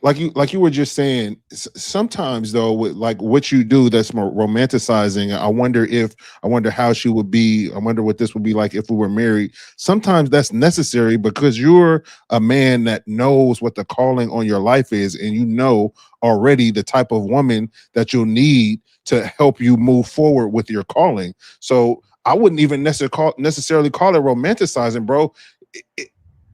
like you were just saying, sometimes though, with like what you do that's more romanticizing, I wonder how she would be. I wonder what this would be like if we were married. Sometimes that's necessary because you're a man that knows what the calling on your life is, and you know already the type of woman that you'll need to help you move forward with your calling. So I wouldn't even necessarily call it romanticizing, bro.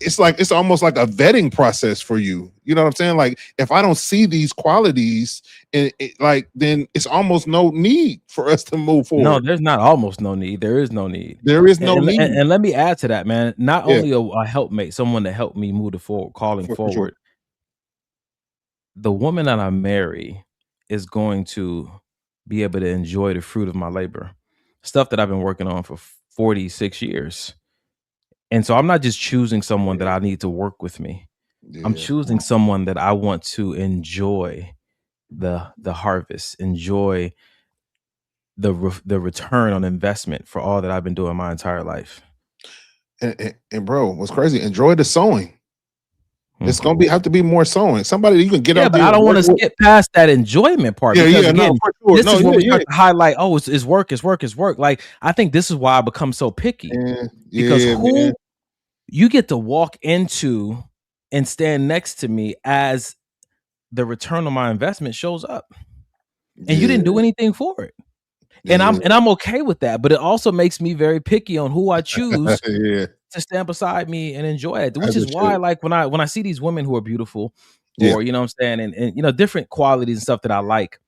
It's almost like a vetting process for you. You know what I'm saying? Like if I don't see these qualities, then it's almost no need for us to move No, forward. there's not almost no need. There is no need. There is no And, need. and let me add to that, man. Not Yeah, only a helpmate, someone to help me move calling for sure. forward. The woman that I marry is going to be able to enjoy the fruit of my labor, stuff that I've been working on for 46 years. And so I'm not just choosing someone that I need to work with me. I'm Yeah. choosing someone that I want to enjoy the harvest, enjoy the return on investment for all that I've been doing my entire life. And bro, what's crazy? Enjoy the sewing. Hmm. It's gonna have to be more sewing. Somebody you can get Yeah, out but there I and don't work want to with. skip past that enjoyment part Yeah, because yeah, no, again, for sure. this No, is where yeah, we yeah. start to highlight, it's work, it's work, it's work. Like I think this is why I become so picky because Yeah, man. you get to walk into and stand next to me as the return on my investment shows up, and you didn't Yeah, do anything for it. And yeah, I'm okay with that, but it also makes me very picky on who I choose yeah. to stand beside me and enjoy it. Which As is it should. why, like when I see these women who are beautiful, Yeah. or you know what I'm saying, and different qualities and stuff that I like.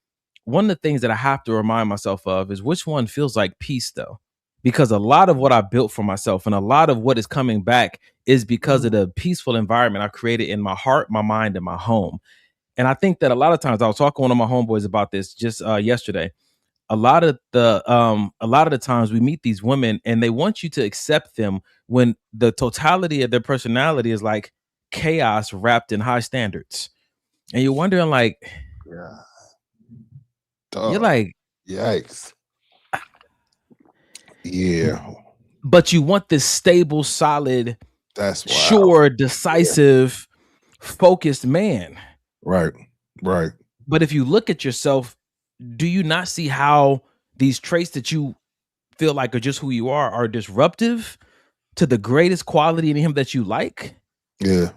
One of the things that I have to remind myself of is which one feels like peace, though, because a lot of what I built for myself and a lot of what is coming back is because of the peaceful environment I created in my heart, my mind, and my home. And I think that a lot of times, I was talking to one of my homeboys about this just yesterday. A lot of the times we meet these women and they want you to accept them when the totality of their personality is like chaos wrapped in high standards. And you're wondering, like, Yeah. you're Dog. like, Yikes. Yeah. but you want this stable, solid, That's wild. sure, decisive, focused man. Right. Right. But if you look at yourself, do you not see how these traits that you feel like are just who you are disruptive to the greatest quality in him that you like? Yeah.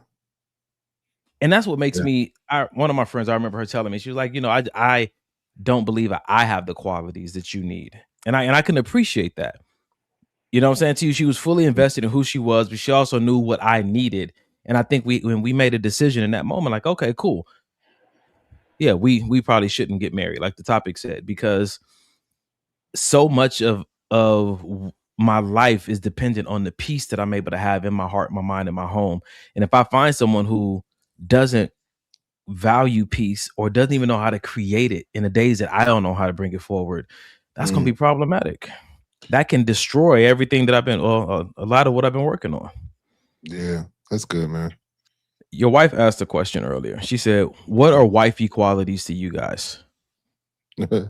And that's what makes Yeah. me. One of my friends, I remember her telling me, she was like, I don't believe I have the qualities that you need, and I can appreciate that. You know what I'm saying to you? She was fully invested in who she was, but she also knew what I needed. And I think when we made a decision in that moment, like, okay, cool. Yeah, we probably shouldn't get married, like the topic said, because so much of my life is dependent on the peace that I'm able to have in my heart, my mind, and my home. And if I find someone who doesn't value peace or doesn't even know how to create it in the days that I don't know how to bring it forward, that's going to be problematic. That can destroy everything that a lot of what I've been working on. Yeah. That's good, man. Your wife asked a question earlier. She said, "What are wifey qualities to you guys?" Let's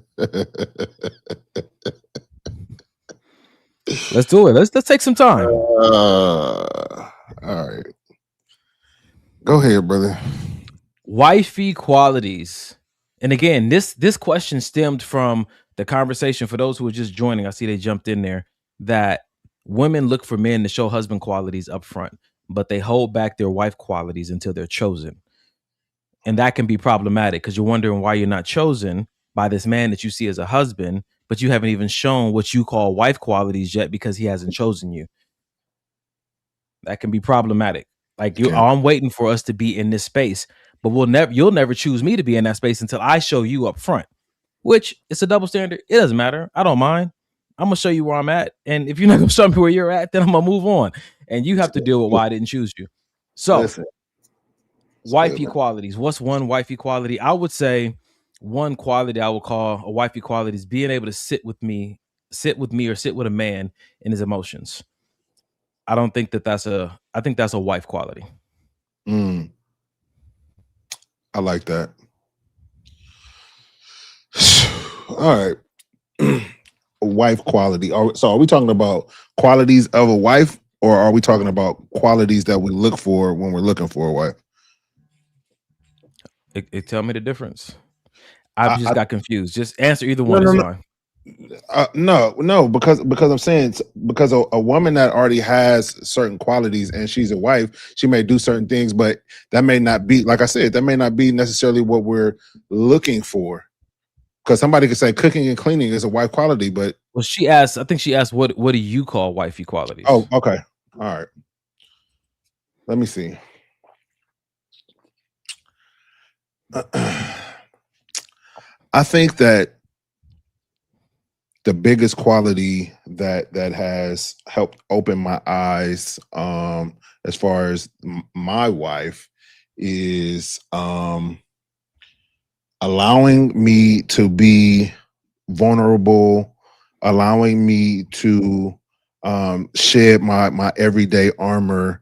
do it. Let's take some time. All right. Go ahead, brother. Wifey qualities. And again, this question stemmed from the conversation for those who are just joining. I see they jumped in there, that women look for men to show husband qualities up front, but they hold back their wife qualities until they're chosen. And that can be problematic because you're wondering why you're not chosen by this man that you see as a husband, but you haven't even shown what you call wife qualities yet because he hasn't chosen you. That can be problematic. Like, I'm waiting for us to be in this space, but you'll never choose me to be in that space until I show you up front, which it's a double standard. It doesn't matter. I don't mind. I'm gonna show you where I'm at. And if you're not gonna show me where you're at, then I'm gonna move on. And you have to deal with why I didn't choose you. So Listen. wifey qualities. What's one wifey quality? I would say one quality I would call a wifey quality is being able to sit with me or sit with a man in his emotions. I don't think I think that's a wife quality. I like that. All right. Wife quality. So are we talking about qualities of a wife, or are we talking about qualities that we look for when we're looking for a wife? Tell me the difference. I just got confused. Just answer either one. No, It's no, fine. no, because I'm saying, because a woman that already has certain qualities and she's a wife, she may do certain things, but that may not be, like I said, that may not be necessarily what we're looking for. Because somebody could say cooking and cleaning is a wife quality, but Well, I think she asked, what do you call wifey qualities? oh, okay, all right. Let me see. I think that the biggest quality that has helped open my eyes, as far as my wife, is allowing me to be vulnerable, allowing me to shed my everyday armor,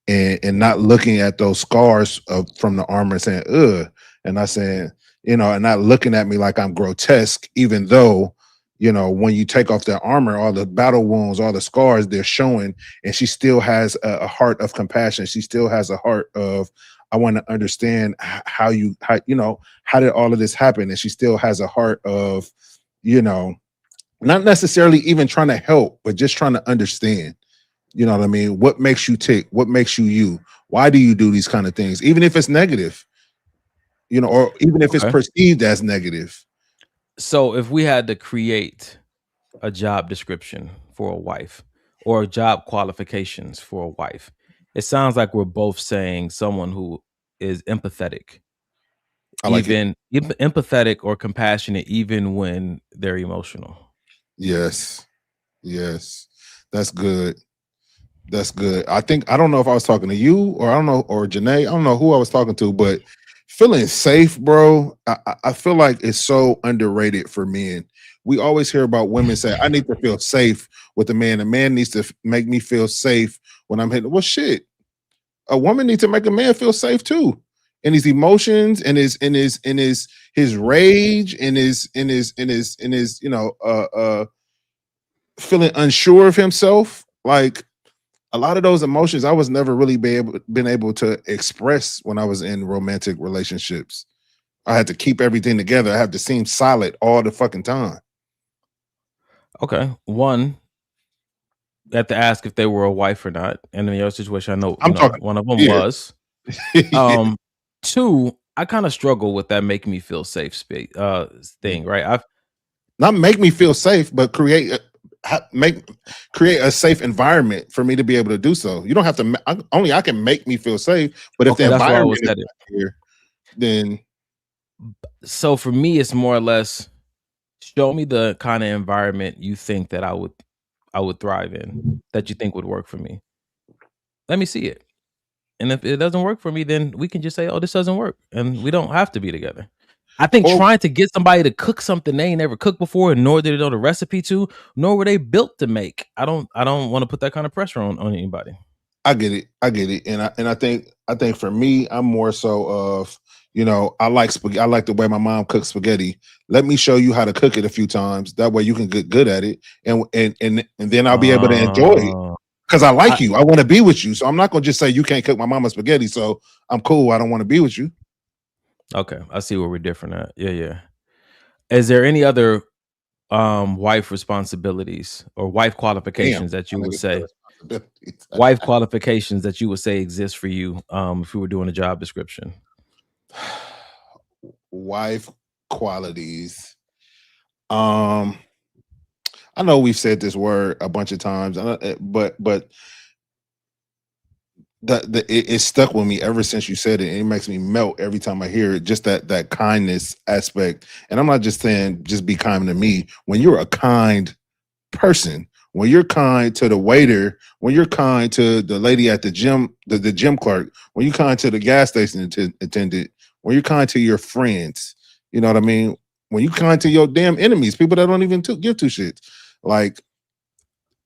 and not looking at those scars from the armor and saying ugh, and not saying, and not looking at me like I'm grotesque, even though, when you take off that armor, all the battle wounds, all the scars, they're showing. And she still has a heart of compassion. She still has a heart of, I want to understand how did all of this happen? And she still has a heart of, not necessarily even trying to help, but just trying to understand. You know what I mean? What makes you tick? What makes you you? Why do you do these kind of things? Even if it's negative, or even if it's Okay. perceived as negative. So if we had to create a job description for a wife or job qualifications for a wife, it sounds like we're both saying someone who is empathetic, I like it. empathetic or compassionate, even when they're emotional. Yes. Yes. That's good. That's good. I don't know if I was talking to you, or I don't know, or Janae. I don't know who I was talking to, but feeling safe, bro. I feel like it's so underrated for men. We always hear about women say, "I need to feel safe with a man. A man needs to make me feel safe when I'm hitting." Well, shit, a woman needs to make a man feel safe too, in his emotions, his rage, in his feeling unsure of himself. Like a lot of those emotions, I was never really been able to express when I was in romantic relationships. I had to keep everything together. I had to seem solid all the fucking time. Okay. One, you have to ask if they were a wife or not. And in your situation, I know, I'm talking, one of them yeah, was. yeah. Two, I kind of struggle with that make me feel safe thing, right? Not make me feel safe, but create a safe environment for me to be able to do so. You don't have to. Only I can make me feel safe. But if the Okay, that's why I was environment is headed. not here, then So for me, it's more or less show me the kind of environment you think that I would thrive in, that you think would work for me. Let me see it. And if it doesn't work for me, then we can just say, "Oh, this doesn't work," and we don't have to be together. I think or trying to get somebody to cook something they ain't never cooked before, nor did they know the recipe to, nor were they built to make. I don't want to put that kind of pressure on anybody. I get it. I get it. And I think for me, I'm more so of, I like spaghetti. I like the way my mom cooks spaghetti. Let me show you how to cook it a few times. That way you can get good at it. And then I'll be able to enjoy it. Uh, Because I like I you. I want to be with you. So I'm not gonna just say you can't cook my mama's spaghetti. So I'm cool. I don't want to be with you. okay, I see where we're different at. Yeah, yeah. Is there any other wife responsibilities or wife Damn, qualifications that my you would nigga said say responsibilities. wife qualifications that you would say exist for you if we were doing a job description? Wife qualities. Um, I know we've said this word a bunch of times, but it stuck with me ever since you said it. And it makes me melt every time I hear it. Just that kindness aspect. And I'm not just saying just be kind to me. When you're a kind person, when you're kind to the waiter, when you're kind to the lady at the gym, the gym clerk, when you're kind to the gas station attendant, when you're kind to your friends, you know what I mean? When you kind to your damn enemies, people that don't even give two shits. Like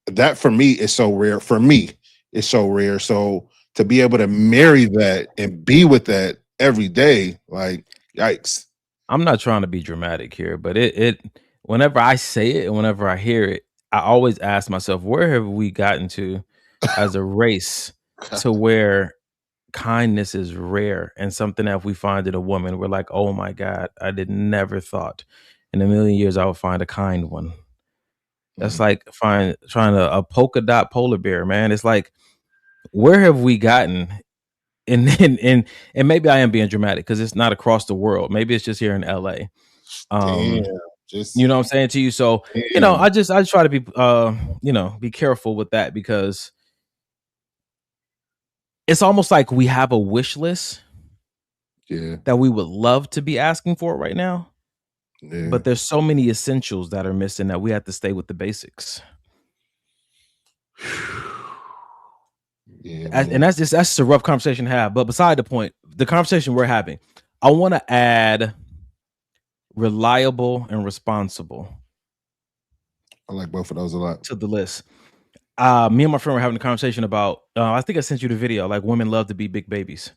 that for me is so rare. For me, it's so rare. So to be able to marry that and be with that every day, like yikes. I'm not trying to be dramatic here, but it whenever I say it and whenever I hear it, I always ask myself, where have we gotten to as a race to where kindness is rare and something that if we find in a woman, we're like, oh my God, I did never thought in a million years I would find a kind one. That's Mm, like trying to a polka dot polar bear, man. It's like, where have we gotten? And maybe I am being dramatic because it's not across the world. Maybe it's just here in LA. damn, Um, just you know what I'm saying to you? So, damn. I just try to be be careful with that because it's almost like we have a wish list Yeah, that we would love to be asking for right now, yeah, but there's so many essentials that are missing that we have to stay with the basics. yeah, And man. that's just a rough conversation to have. But beside the point, the conversation we're having, I want to add reliable and responsible I like both of those a lot. to the list. Me and my friend were having a conversation about. I think I sent you the video. Like women love to be big babies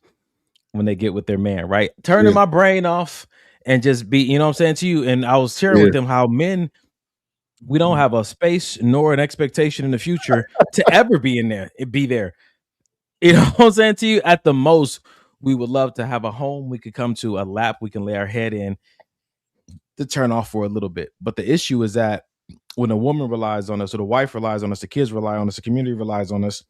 when they get with their man, right? Turning Yeah, my brain off and just be, you know what I'm saying to you. And I was sharing yeah. with them how men, we don't have a space nor an expectation in the future to ever be in there, be there. You know what I'm saying to you? At the most, we would love to have a home we could come to, a lap we can lay our head in to turn off for a little bit. But the issue is that when a woman relies on us, or the wife relies on us, the kids rely on us, the community relies on us,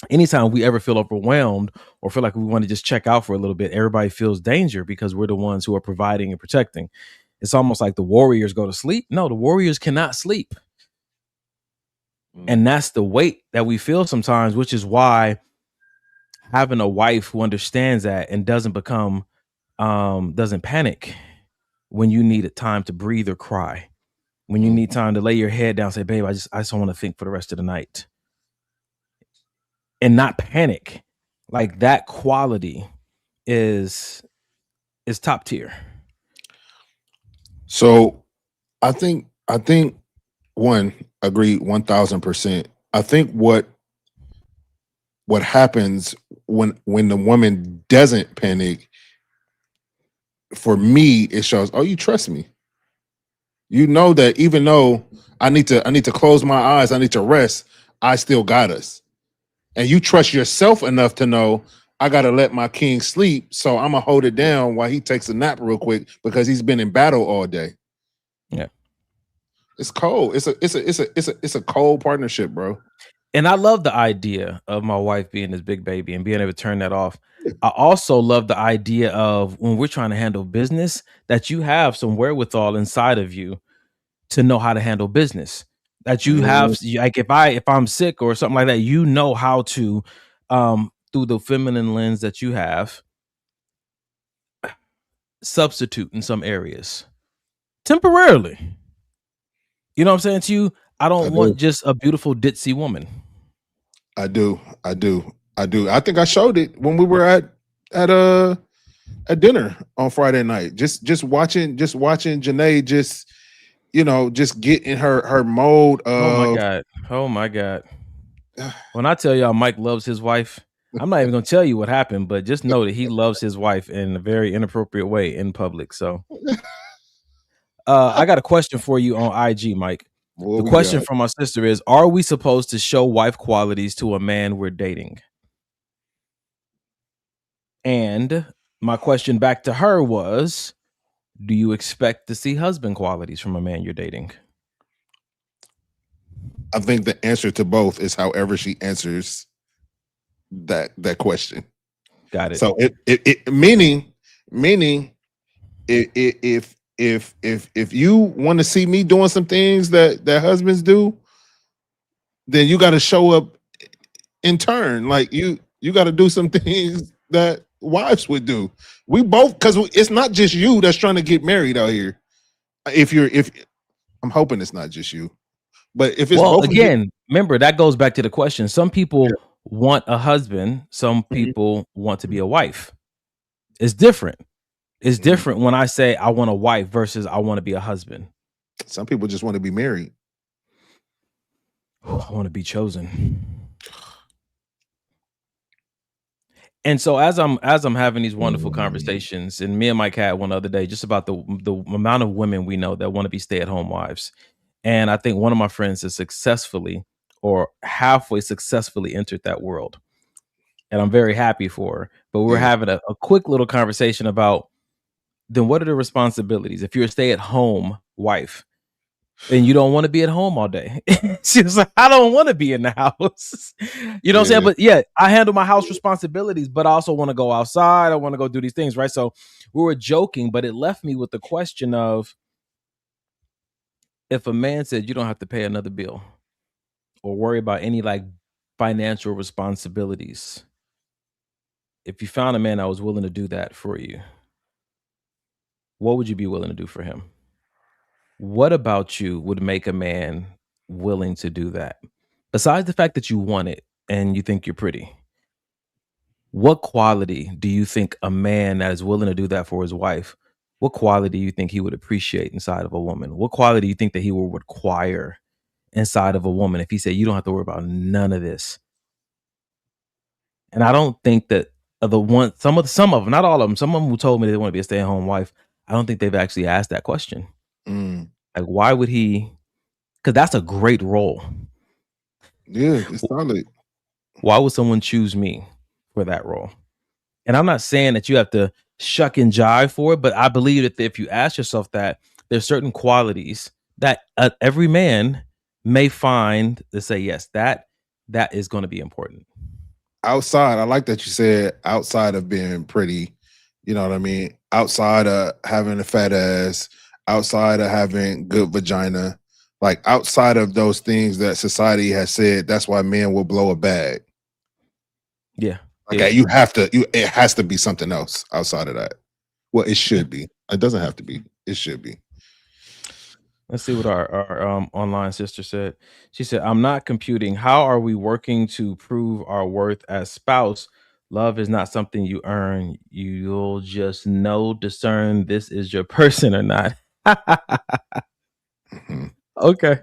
anytime we ever feel overwhelmed or feel like we want to just check out for a little bit, everybody feels danger because we're the ones who are providing and protecting. It's almost like the warriors go to sleep. No, the warriors cannot sleep. Mm, And that's the weight that we feel sometimes, which is why having a wife who understands that and doesn't panic when you need a time to breathe or cry, when you need mm, time to lay your head down, say, babe, I just don't want to think for the rest of the night and not panic. Like that quality is is top tier? So I think one, agree 1000%. I think what happens when the woman doesn't panic, for me, it shows, oh, you trust me. You know that even though I need to close my eyes, I need to rest, I still got us. And you trust yourself enough to know I gotta let my king sleep, so I'm gonna hold it down while he takes a nap real quick because he's been in battle all day. Yeah. It's cold. It's a cold partnership, bro. And I love the idea of my wife being this big baby and being able to turn that off. I also love the idea of when we're trying to handle business, that you have some wherewithal inside of you to know how to handle business. That you have, like, if I'm sick or something like that, you know how to, through the feminine lens that you have, substitute in some areas temporarily. You know what I'm saying to you? I I don't want do. just a beautiful ditzy woman. I do. I do. I do. I think I showed it when we were at at dinner on Friday night. Just watching Janae just get in her mode Oh my of god. Oh my god. When I tell y'all Mike loves his wife, I'm not even gonna tell you what happened, but just know that he loves his wife in a very inappropriate way in public. So I got a question for you on IG, Mike. what The we question got. from my sister is, are we supposed to show wife qualities to a man we're dating? And my question back to her was, do you expect to see husband qualities from a man you're dating? I think the answer to both is however she answers that question. Got it. So it meaning if you want to see me doing some things that husbands do, then you got to show up in turn. Like you got to do some things that wives would do. We both, because it's not just you that's trying to get married out here. If I'm hoping it's not just you, but if it's Well, both of you, again, remember that goes back to the question. Some people want a husband, some mhm, people want to be a wife. It's different. It's mhm. different when I say I want a wife versus I want to be a husband. Some people just want to be married. I want to be chosen. And so as I'm having these wonderful conversations, and me and Mike had one other day just about the amount of women we know that want to be stay-at-home wives. And I think one of my friends has successfully or halfway successfully entered that world. And I'm very happy for her. But we're Yeah, having a quick little conversation about, then what are the responsibilities if you're a stay-at-home wife and you don't want to be at home all day? She was like, I don't want to be in the house. You know what I'm saying? yeah. But yeah, I handle my house responsibilities, but I also want to go outside. I want to go do these things, right? So we were joking, but it left me with the question of, if a man said you don't have to pay another bill or worry about any like financial responsibilities, if you found a man that was willing to do that for you, what would you be willing to do for him? What about you would make a man willing to do that? Besides the fact that you want it and you think you're pretty, what quality do you think a man that is willing to do that for his wife, what quality do you think he would appreciate inside of a woman? What quality do you think that he will require inside of a woman if he said, you don't have to worry about none of this? And I don't think that the one, some of them, not all of them, some of them who told me they want to be a stay at home wife, I don't think they've actually asked that question. Mm. Like, why would he? Because that's a great role. Yeah, it's solid. Why would someone choose me for that role? And I'm not saying that you have to shuck and jive for it, but I believe that if you ask yourself that, there's certain qualities that every man may find to say, yes, that is going to be important. Outside, I like that you said outside of being pretty, you know what I mean? Outside of having a fat ass, outside of having good vagina, like outside of those things that society has said, that's why men will blow a bag. Yeah, yeah, Okay, it has to be something else outside of that. Well, it yeah. should be. It doesn't have to be. It should be. Let's see what our online sister said. She said, I'm not computing. How are we working to prove our worth as spouse Love is not something you earn. You'll just know, discern this is your person or not. Mhm. Okay.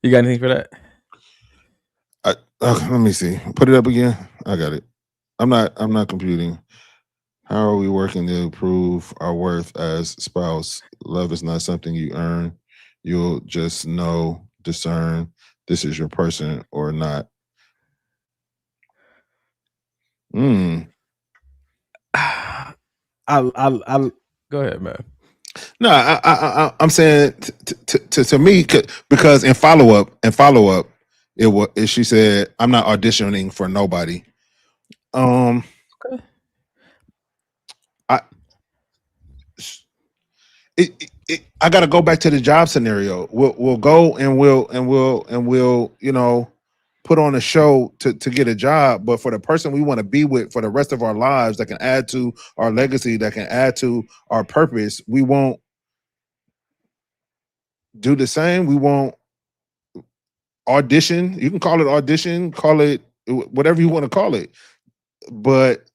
You got anything for that? Okay, let me see. Put it up again. I got it. I'm not computing. How are we working to prove our worth as spouse? Love is not something you earn. You'll just know, discern this is your person or not. Mm. I'll go ahead, man. No, I'm saying to me because in follow up, it was she said I'm not auditioning for nobody. Um, Okay. I I got to go back to the job scenario. We'll go and we'll put on a show to get a job, but for the person we want to be with for the rest of our lives that can add to our legacy, that can add to our purpose, we won't do the same. We won't audition. You can call it audition, call it whatever you want to call it, but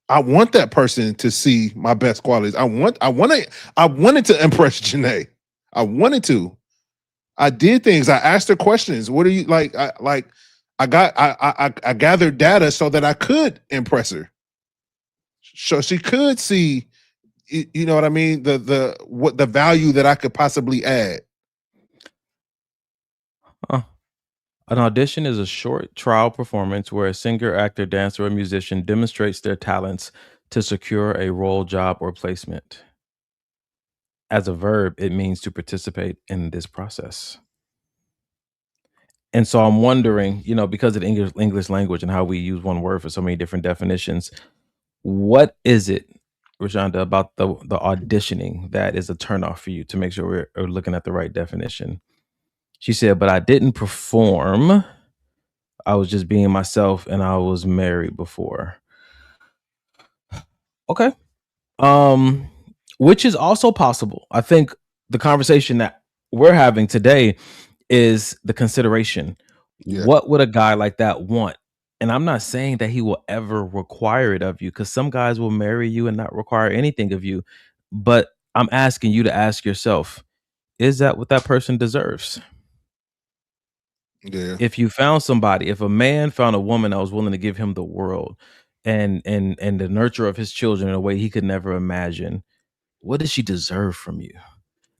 I want that person to see my best qualities. I wanted to impress Janae. I wanted to. I did things. I asked her questions. What are you like? I gathered data so that I could impress her, so she could see. You know what I mean? The value that I could possibly add. Huh. An audition is a short trial performance where a singer, actor, dancer, or musician demonstrates their talents to secure a role, job, or placement. As a verb, it means to participate in this process. And so I'm wondering, because of the English language and how we use one word for so many different definitions, what is it, Rashonda, about the auditioning that is a turnoff for you to make sure we're looking at the right definition? She said, but I didn't perform. I was just being myself and I was married before. Okay. Um, which is also possible. I think the conversation that we're having today is the consideration. Yeah, What would a guy like that want? And I'm not saying that he will ever require it of you, because some guys will marry you and not require anything of you. But I'm asking you to ask yourself, is that what that person deserves? yeah, If you found somebody, if a man found a woman that was willing to give him the world and the nurture of his children in a way he could never imagine, what does she deserve from you?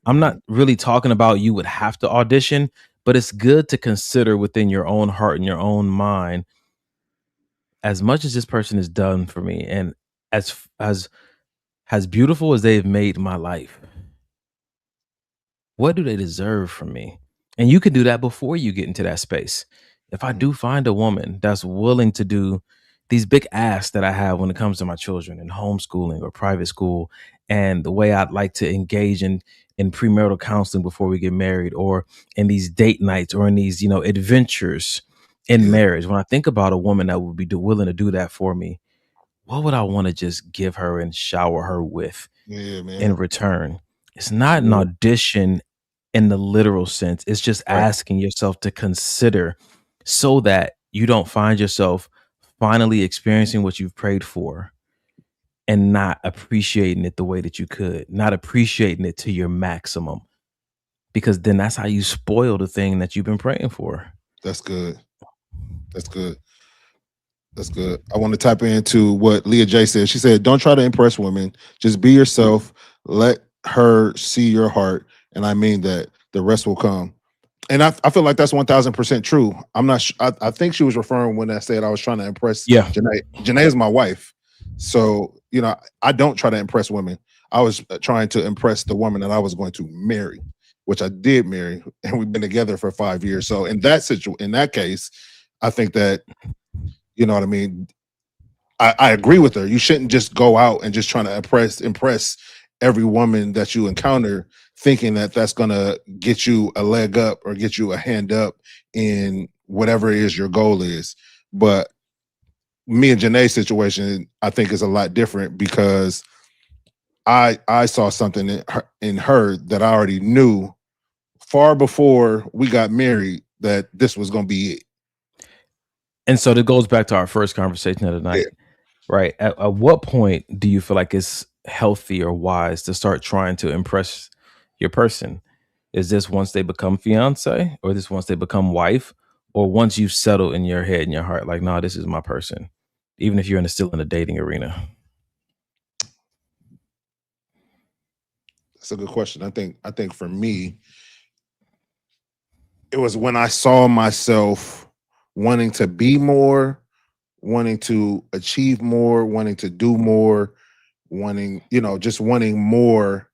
I'm mhm, not really talking about you would have to audition, but it's good to consider within your own heart and your own mind, as much as this person has done for me and as beautiful as they've made my life, what do they deserve from me? And you can do that before you get into that space. If I mhm. do find a woman that's willing to do these big asks that I have when it comes to my children and homeschooling or private school, and the way I'd like to engage in premarital counseling before we get married, or in these date nights, or in these adventures in Yeah, marriage, when I think about a woman that would be willing to do that for me, what would I want to just give her and shower her with yeah, in man. return? It's not an Yeah, audition in the literal sense. It's just right. asking yourself to consider, so that you don't find yourself finally experiencing what you've prayed for and not appreciating it the way that you could, not appreciating it to your maximum, because then that's how you spoil the thing that you've been praying for. That's good. That's good. That's good. I want to tap into what Leah J said. She said, "Don't try to impress women. Just be yourself. Let her see your heart." And I mean that. The rest will come. And I feel like that's 1000% true. I'm not. I think she was referring when I said I was trying to impress Yeah. Janae. Janae is my wife, so I don't try to impress women. I was trying to impress the woman that I was going to marry, which I did marry, and we've been together for 5 years. So in that case, I think that you know what I mean. I agree with her. You shouldn't just go out and just trying to impress every woman that you encounter, thinking that that's gonna get you a leg up or get you a hand up in whatever it is your goal is. But me and Janae's situation, I think, is a lot different because I saw something in her that I already knew far before we got married that this was gonna be it. And so that goes back to our first conversation of the night, right? At what point do you feel like it's healthy or wise to start trying to impress your person? Is this once they become fiance, or this once they become wife, or once you settle in your head and your heart, like, nah, this is my person, even if you're still in the dating arena? That's a good question. I think for me, it was when I saw myself wanting to be more, wanting to achieve more, wanting to do more, wanting, just wanting more,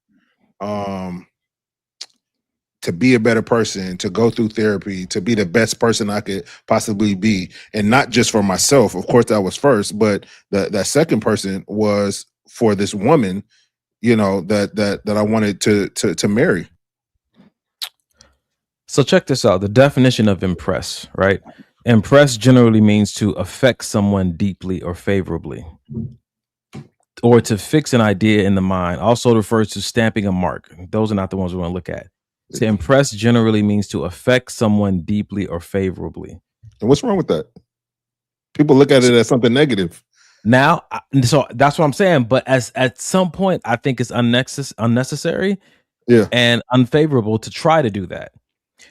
um, to be a better person, to go through therapy, to be the best person I could possibly be. And not just for myself. Of course, that was first, but that second person was for this woman, that I wanted to marry. So check this out. The definition of impress, right? Impress generally means to affect someone deeply or favorably, or to fix an idea in the mind. Also refers to stamping a mark. Those are not the ones we want to look at. To impress generally means to affect someone deeply or favorably. And what's wrong with that? People look at it as something negative. Now, so that's what I'm saying. But at some point, I think it's unnecessary and unfavorable to try to do that.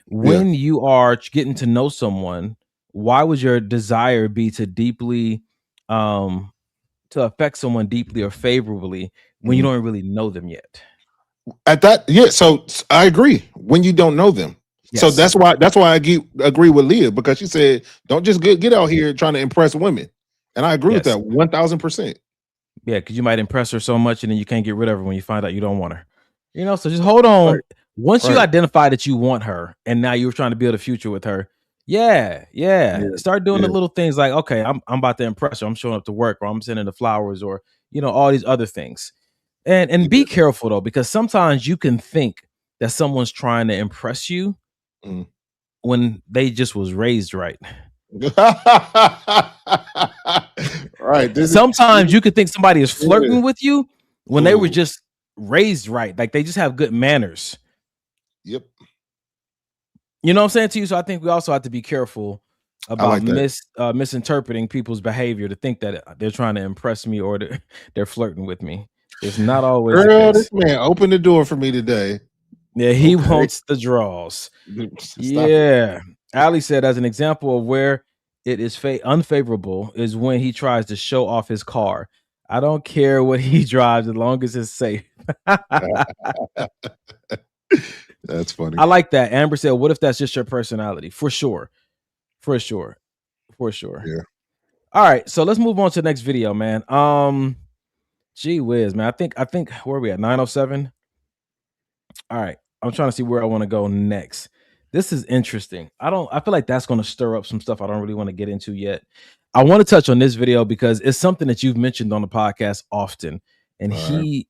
When you are getting to know someone, why would your desire be to deeply to affect someone deeply or favorably when you don't really know them yet? At that, so I agree. When you don't know them, so that's why I agree with Leah, because she said, "Don't just get out here trying to impress women," and I agree with that 1000%. Yeah, because you might impress her so much, and then you can't get rid of her when you find out you don't want her. So just hold on. Right. Once you identify that you want her, and now you're trying to build a future with her, start doing the little things like, okay, I'm about to impress her. I'm showing up to work, or I'm sending the flowers, or all these other things. And be careful though, because sometimes you can think that someone's trying to impress you when they just was raised right. Right. Sometimes you could think somebody is flirting with you when they were just raised right. Like they just have good manners. Yep. You know what I'm saying to you? So I think we also have to be careful about misinterpreting people's behavior to think that they're trying to impress me or they're flirting with me. It's not always the case. This man opened the door for me today. Yeah, he wants the draws. Yeah. Ali said, as an example of where it is unfavorable is when he tries to show off his car. I don't care what he drives as long as it's safe. That's funny. I like that. Amber said, what if that's just your personality? For sure. Yeah. All right. So let's move on to the next video, man. Gee whiz, man. I think where are we at? 907. All right. I'm trying to see where I want to go next. This is interesting. I feel like that's going to stir up some stuff I don't really want to get into yet. I want to touch on this video because it's something that you've mentioned on the podcast often. And I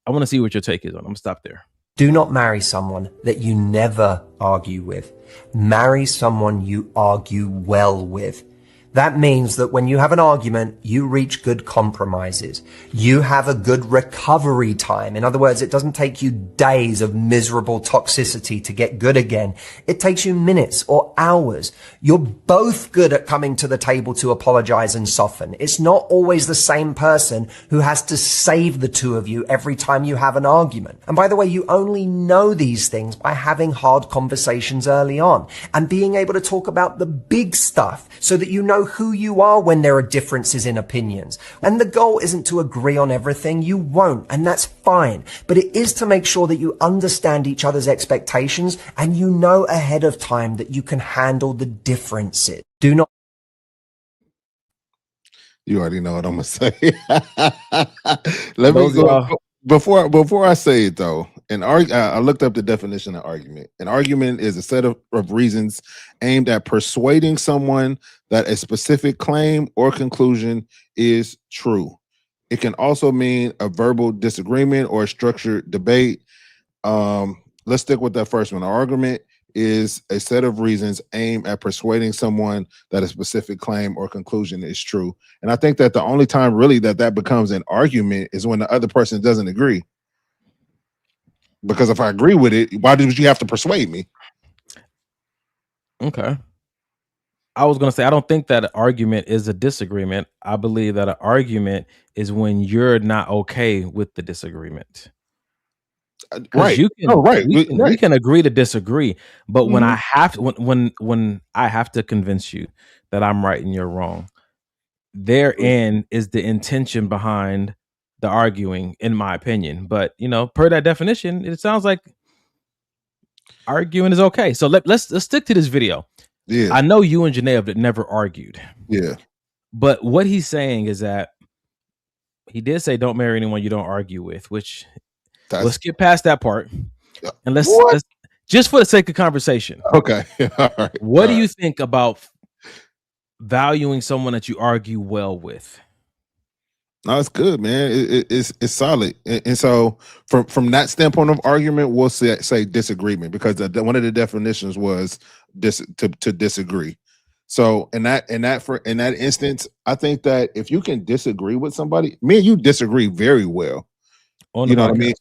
want to see what your take is on it. I'm going to stop there. Do not marry someone that you never argue with. Marry someone you argue well with. That means that when you have an argument, you reach good compromises. You have a good recovery time. In other words, it doesn't take you days of miserable toxicity to get good again. It takes you minutes or hours. You're both good at coming to the table to apologize and soften. It's not always the same person who has to save the two of you every time you have an argument. And by the way, you only know these things by having hard conversations early on and being able to talk about the big stuff so that you know who you are when there are differences in opinions. And the goal isn't to agree on everything. You won't, and that's fine. But it is to make sure that you understand each other's expectations and you know ahead of time that you can handle the differences. Do not. You already know what I'm gonna say. Let me go before I say it though. I looked up the definition of argument. An argument is a set of reasons aimed at persuading someone that a specific claim or conclusion is true. It can also mean a verbal disagreement or a structured debate. Let's stick with that first one. An argument is a set of reasons aimed at persuading someone that a specific claim or conclusion is true. And I think that the only time really that becomes an argument is when the other person doesn't agree. Because if I agree with it, why did you have to persuade me? Okay. I was going to say, I don't think that an argument is a disagreement. I believe that an argument is when you're not okay with the disagreement. Because Right. you Oh, can, right. we Right. can agree to disagree, but when Mhm. I have to, when I have to convince you that I'm right and you're wrong, therein is the intention behind the arguing, in my opinion. But per that definition, it sounds like arguing is okay. So let's stick to this video. Yeah. I know you and Janae have never argued, Yeah. but what he's saying is that he did say don't marry anyone you don't argue with, which we'll That's skip past that part and what? let's just for the sake of conversation. Okay. All right. What All do right. you think about valuing someone that you argue well with? No, it's good, man. It's solid, and so from that standpoint of argument, we'll say disagreement because one of the definitions was to disagree. So in that instance, I think that if you can disagree with somebody, me and you disagree very well. On the You know what I mean?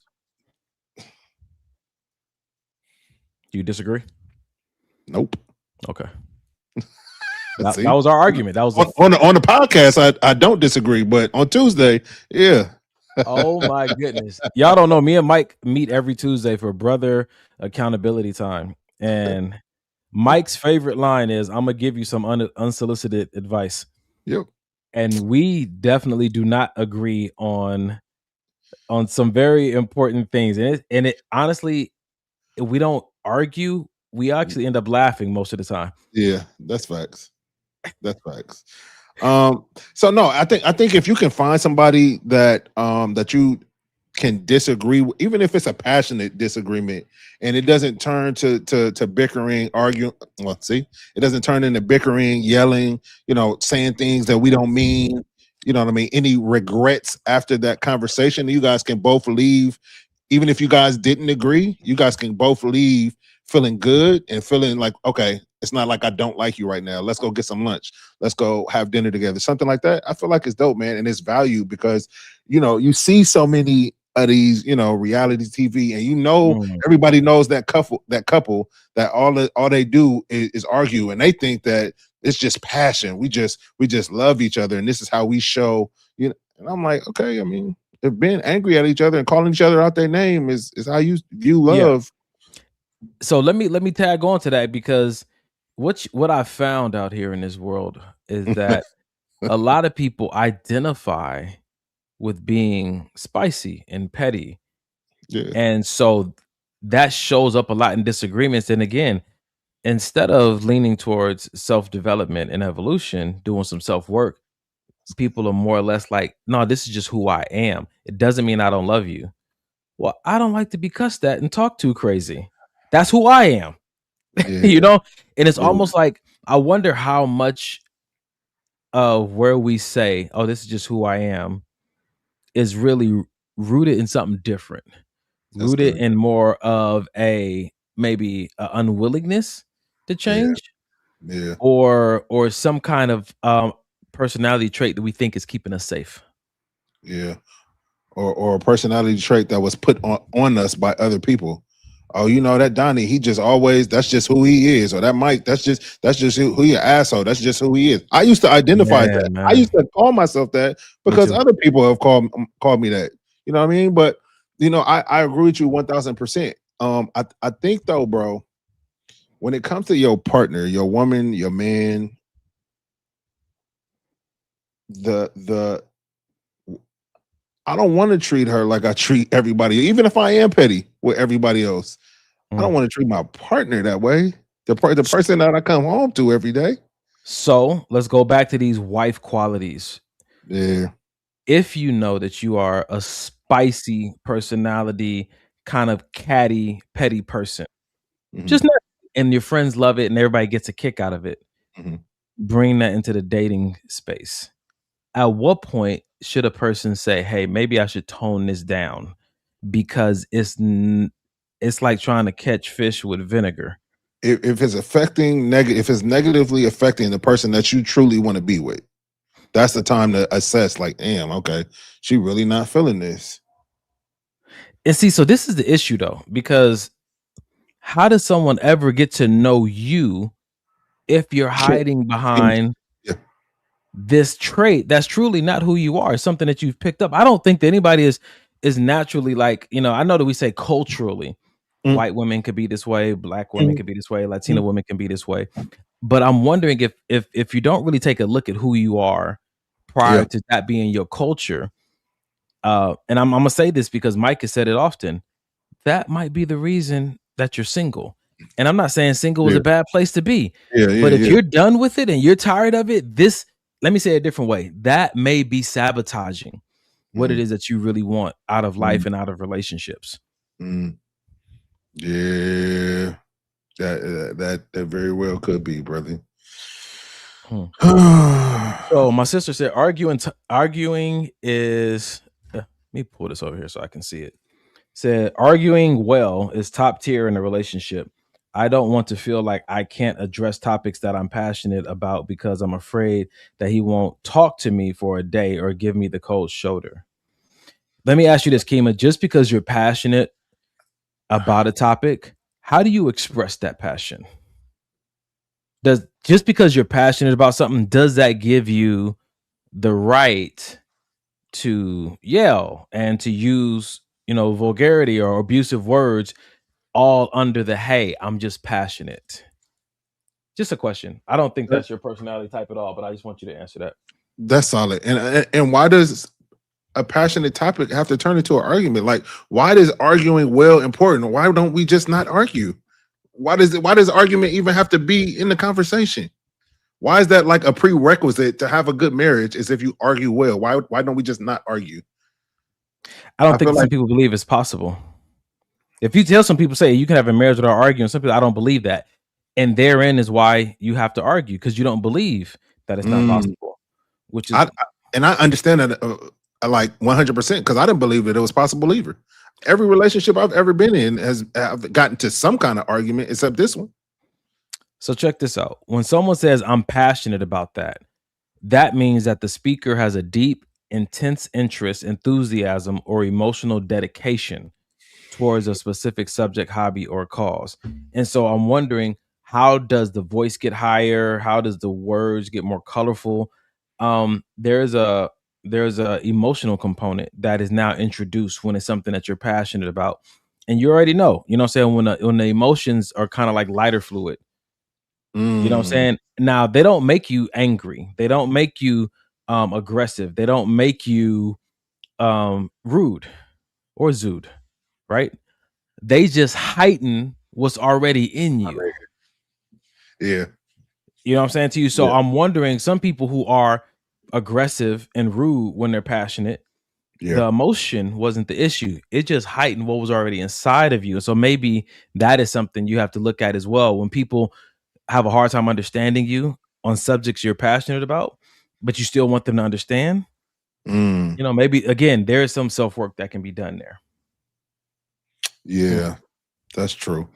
podcast. Do you disagree? Nope. Okay. Let's That see. was our argument. That was On the podcast, I don't disagree, but on Tuesday, yeah. Oh my goodness. Y'all don't know. Me and Mike meet every Tuesday for brother accountability time. And Mike's favorite line is, I'm gonna give you some unsolicited advice. Yep. And we definitely do not agree on some very important things. And it honestly, if we don't argue, we actually end up laughing most of the time. Yeah, that's facts. That's facts. So no, I think if you can find somebody that that you can disagree with, even if it's a passionate disagreement, and it doesn't turn to bickering, arguing. Well, see, it doesn't turn into bickering, yelling, saying things that we don't mean. You know what I mean? Any regrets after that conversation, you guys can both leave. Even if you guys didn't agree, you guys can both leave feeling good and feeling like, okay, it's not like I don't like you right now. Let's go get some lunch. Let's go have dinner together. Something like that. I feel like it's dope, man. And it's value because, you see so many of these, reality TV, and everybody knows that couple that all they do is argue, and they think that it's just passion. We just love each other, and this is how we show, and I'm like, okay, I mean, if being angry at each other and calling each other out their name is how you view love. So let me tag on to that, because what I found out here in this world is that a lot of people identify with being spicy and petty. Yeah. And so that shows up a lot in disagreements. And again, instead of leaning towards self-development and evolution, doing some self-work, people are more or less like, no, this is just who I am. It doesn't mean I don't love you. Well, I don't like to be cussed at and talked to crazy. That's who I am. Yeah. And it's Yeah. almost like, I wonder how much of where we say, oh, this is just who I am, is really rooted in something different, That's rooted good. in more of maybe a unwillingness to Yeah. change, Yeah. or some kind of personality trait that we think is keeping us safe. Yeah. Or a personality trait that was put on us by other people. Oh, that Donnie, he just always, that's just who he is. Or that Mike, that's just who he an asshole. That's just who he is. I used to identify Yeah, that. I man. used to call myself that because too. other people have called me that. You know what I mean? But I agree with you 1000%. I think though, bro, when it comes to your partner, your woman, your man, the I don't want to treat her like I treat everybody, even if I am petty with everybody else. I don't want to treat my partner that way. The person that I come home to every day. So let's go back to these wife qualities. Yeah. If you know that you are a spicy personality, kind of catty, petty person, just know, and your friends love it and everybody gets a kick out of it, bring that into the dating space. At what point should a person say, hey, maybe I should tone this down, because it's like trying to catch fish with vinegar? If it's if it's negatively affecting the person that you truly want to be with, that's the time to assess, like, damn, okay, she really not feeling this. And see, so this is the issue though, because how does someone ever get to know you if you're hiding behind this trait that's truly not who you are. It's something that you've picked up. I don't think that anybody is naturally like, I know that we say culturally white women could be this way, black women could be this way, Latino women can be this way. But I'm wondering if you don't really take a look at who you are prior to that being your culture, and I'm gonna say this because Mike has said it often, that might be the reason that you're single. And I'm not saying single is a bad place to be, but if you're done with it and you're tired of it, let me say it a different way. That may be sabotaging what it is that you really want out of life and out of relationships. Yeah, that very well could be, brother. So my sister said arguing is let me pull this over here so I can see it. Said arguing well is top tier in a relationship. I don't want to feel like I can't address topics that I'm passionate about because I'm afraid that he won't talk to me for a day or give me the cold shoulder. Let me ask you this, Kima, just because you're passionate about a topic, how do you express that passion? Just because you're passionate about something, does that give you the right to yell and to use, vulgarity or abusive words all under the, hey, I'm just passionate? Just a question. I don't think that's your personality type at all, but I just want you to answer that. That's solid. And why does a passionate topic have to turn into an argument? Like, why is arguing well important? Why don't we just not argue? Why does argument even have to be in the conversation? Why is that like a prerequisite to have a good marriage? Is if you argue well? Why don't we just not argue? I don't think some people believe it's possible. If you tell some people, say you can have a marriage without arguing, some people, I don't believe that. And therein is why you have to argue, because you don't believe that it's not possible. Which is, I understand that like 100% because I didn't believe that it was possible either. Every relationship I've ever been in have gotten to some kind of argument, except this one. So check this out. When someone says I'm passionate about that, that means that the speaker has a deep, intense interest, enthusiasm, or emotional dedication towards a specific subject, hobby, or cause. And so I'm wondering, how does the voice get higher? How does the words get more colorful? There's a emotional component that is now introduced when it's something that you're passionate about. And you already know, what I'm saying, when the emotions are kind of like lighter fluid. You know what I'm saying? Now, they don't make you angry. They don't make you aggressive. They don't make you rude or zood, right? They just heighten what's already in you. Yeah. You know what I'm saying to you? So I'm wondering, some people who are aggressive and rude when they're passionate, the emotion wasn't the issue. It just heightened what was already inside of you. So maybe that is something you have to look at as well. When people have a hard time understanding you on subjects you're passionate about, but you still want them to understand, maybe, again, there is some self-work that can be done there. Yeah, that's true.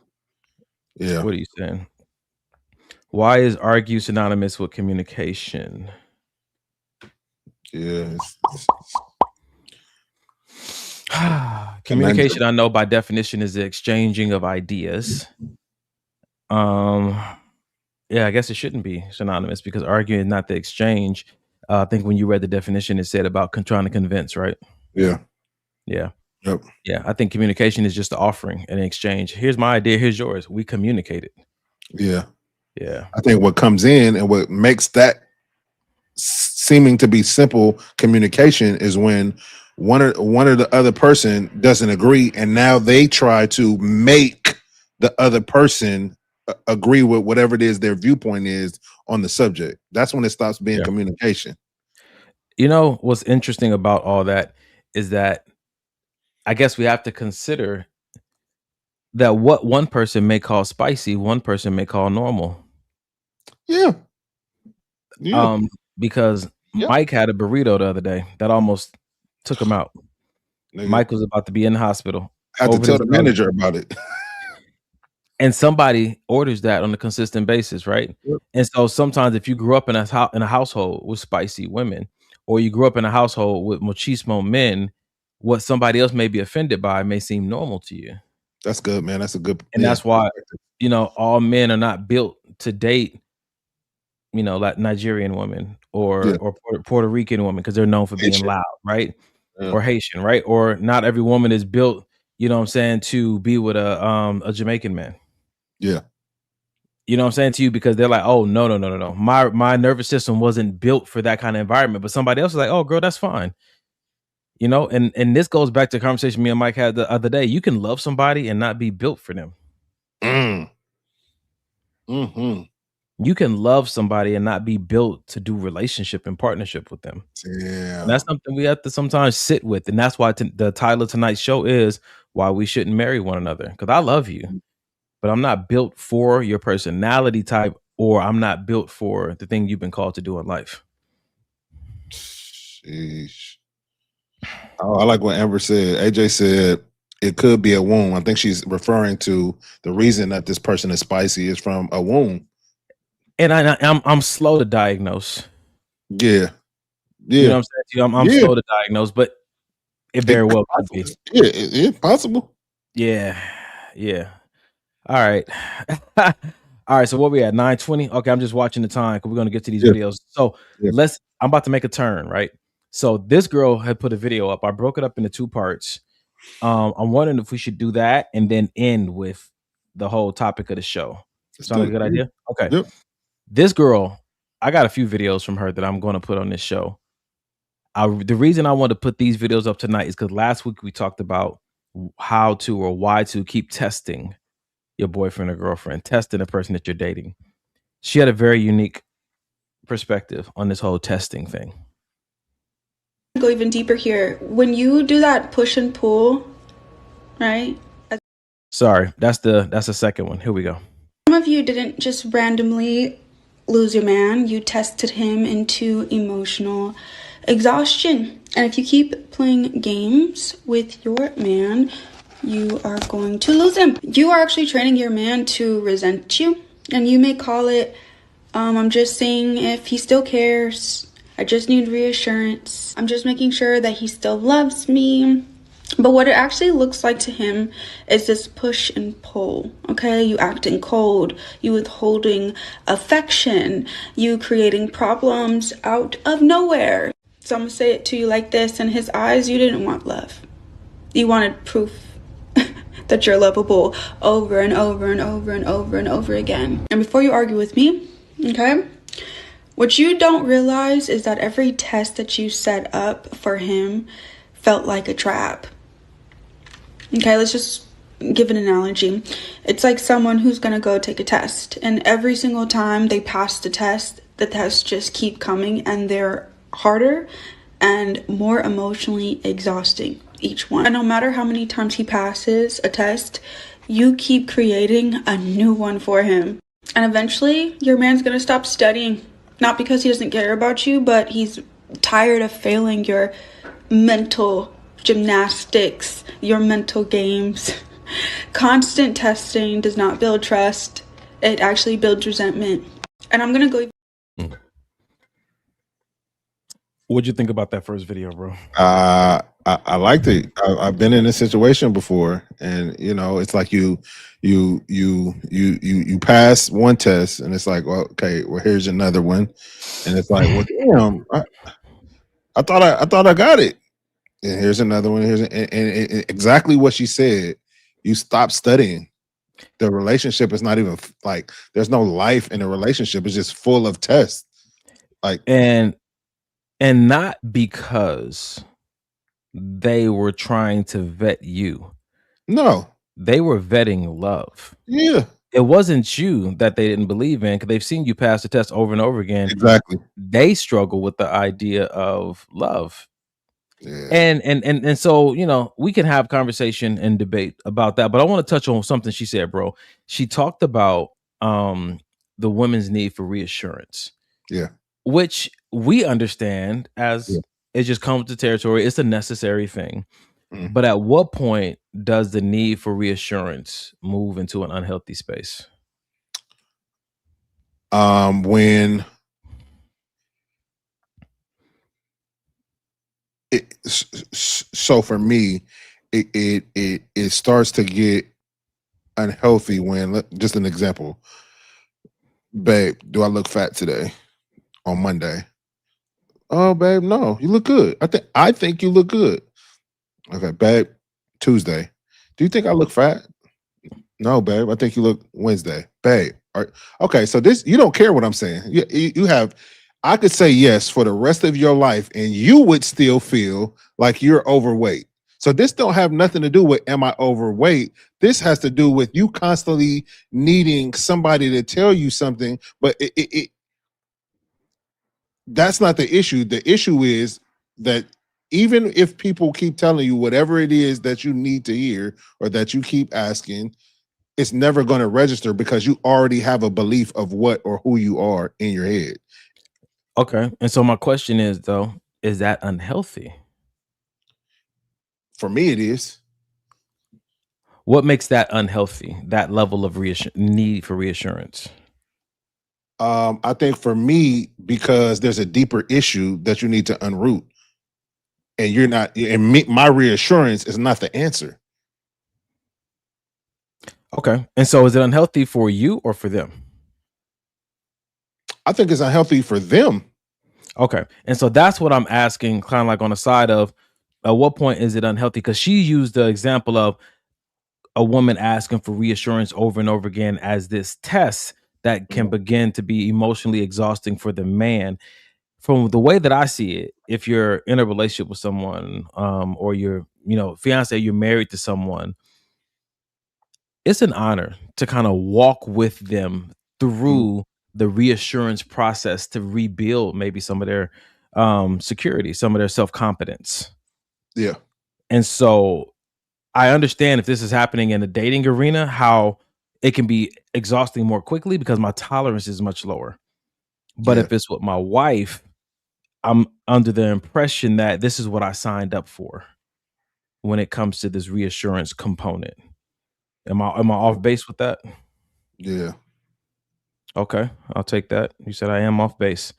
Yeah. What are you saying? Why is argue synonymous with communication? Yeah. Communication, I know by definition, is the exchanging of ideas. Yeah, I guess it shouldn't be synonymous because arguing is not the exchange. I think when you read the definition, it said about trying to convince, right? Yeah. Yeah. Yep. Yeah. I think communication is just the offering and exchange. Here's my idea. Here's yours. We communicated. Yeah. Yeah. I think what comes in and what makes that seeming to be simple communication is when one or the other person doesn't agree, and now they try to make the other person agree with whatever it is their viewpoint is on the subject. That's when it stops being communication. You know, what's interesting about all that is that I guess we have to consider that what one person may call spicy, one person may call normal. Yeah. Because Mike had a burrito the other day that almost took him out. Mike was about to be in the hospital. Had to tell the manager about it. And somebody orders that on a consistent basis, right? And so sometimes if you grew up in a household with spicy women, or you grew up in a household with machismo men, what somebody else may be offended by may seem normal to you. That's good, man. That's a good. And that's why, all men are not built to date like Nigerian women Yeah. or Puerto Rican women because they're known for being Haitian. loud, right? Yeah. Or Haitian, right? Or not every woman is built, you know what I'm saying, to be with a Jamaican man. Yeah. You know what I'm saying to you because they're like, oh no. My nervous system wasn't built for that kind of environment. But somebody else is like, oh girl, that's fine. And this goes back to a conversation me and Mike had the other day. You can love somebody and not be built for them. Mm-hmm. You can love somebody and not be built to do relationship and partnership with them. Yeah. And that's something we have to sometimes sit with. And that's why the title of tonight's show is why we shouldn't marry one another. Because I love you, but I'm not built for your personality type, or I'm not built for the thing you've been called to do in life. Sheesh. Oh, I like what Amber said. AJ said it could be a wound. I think she's referring to the reason that this person is spicy is from a wound. And I'm slow to diagnose. Yeah. You know what I'm saying to you? I'm slow to diagnose, but it very well could be. Yeah, it's possible. Yeah. All right. All right. So what we at? 9:20. Okay, I'm just watching the time because we're gonna get to these videos. So I'm about to make a turn, right? So this girl had put a video up. I broke it up into two parts. I'm wondering if we should do that and then end with the whole topic of the show. Sound like a good idea? Okay. Yep. This girl, I got a few videos from her that I'm going to put on this show. The reason I want to put these videos up tonight is because last week we talked about how to or why to keep testing your boyfriend or girlfriend, testing the person that you're dating. She had a very unique perspective on this whole testing thing. Go even deeper here. When you do that push and pull, right? Sorry, that's the second one. Here we go. Some of you didn't just randomly lose your man. You tested him into emotional exhaustion. And if you keep playing games with your man, you are going to lose him. You are actually training your man to resent you. And you may call it, I'm just seeing if he still cares. I just need reassurance. I'm just making sure that he still loves me. But what it actually looks like to him is this push and pull, okay? You acting cold, you withholding affection, you creating problems out of nowhere. So I'm gonna say it to you like this. In his eyes, you didn't want love. You wanted proof that you're lovable over and over and over and over and over again. And before you argue with me, okay? What you don't realize is that every test that you set up for him felt like a trap. Okay, let's just give an analogy. It's like someone who's gonna go take a test, and every single time they pass the tests just keep coming, and they're harder and more emotionally exhausting, each one. And no matter how many times he passes a test, you keep creating a new one for him. And eventually, your man's gonna stop studying. Not because he doesn't care about you, but he's tired of failing your mental gymnastics, your mental games. Constant testing does not build trust. It actually builds resentment. And I'm gonna go. What'd you think about that first video, bro? I liked it. I've been in this situation before, and it's like you pass one test, and it's like, well, okay, well, here's another one, and it's like, well, damn, I thought I got it. And here's another one. And exactly what she said. You stop studying. The relationship is not even like there's no life in a relationship. It's just full of tests. Like and not because they were trying to vet you. No, they were vetting love. Yeah. It wasn't you that they didn't believe in because they've seen you pass the test over and over again. Exactly. They struggle with the idea of love. Yeah. And so, we can have conversation and debate about that, but I want to touch on something she said, bro. She talked about the women's need for reassurance. Yeah. Which we understand as it just comes to territory. It's a necessary thing. Mm. But at what point does the need for reassurance move into an unhealthy space? When so for me, it starts to get unhealthy when, just an example, Babe, do I look fat today on Monday? Oh, babe, no, you look good. I think you look good. Okay, babe, Tuesday. Do you think I look fat? No, babe. I think you look Wednesday, babe. Okay, so this you don't care what I'm saying. You have. I could say yes for the rest of your life, and you would still feel like you're overweight. So this don't have nothing to do with am I overweight. This has to do with you constantly needing somebody to tell you something, but that's not the issue. The issue is that even if people keep telling you whatever it is that you need to hear or that you keep asking, it's never going to register because you already have a belief of what or who you are in your head. Okay. And so my question is though, is that unhealthy? For me, it is. What makes that unhealthy? That level of need for reassurance. I think for me, because there's a deeper issue that you need to unroot, and you're not. And my reassurance is not the answer. Okay. And so is it unhealthy for you or for them? I think it's unhealthy for them. Okay. And so that's what I'm asking, kind of like on the side of at what point is it unhealthy? Because she used the example of a woman asking for reassurance over and over again as this test that can begin to be emotionally exhausting for the man. From the way that I see it, if you're in a relationship with someone, or you're, fiance, you're married to someone, it's an honor to kind of walk with them through the reassurance process to rebuild maybe some of their security, some of their self-confidence. Yeah. And so I understand if this is happening in the dating arena, how it can be exhausting more quickly because my tolerance is much lower. But Yeah. if it's with my wife, I'm under the impression that this is what I signed up for when it comes to this reassurance component. Am I off base with that? Yeah. Okay, I'll take that. You said I am off base.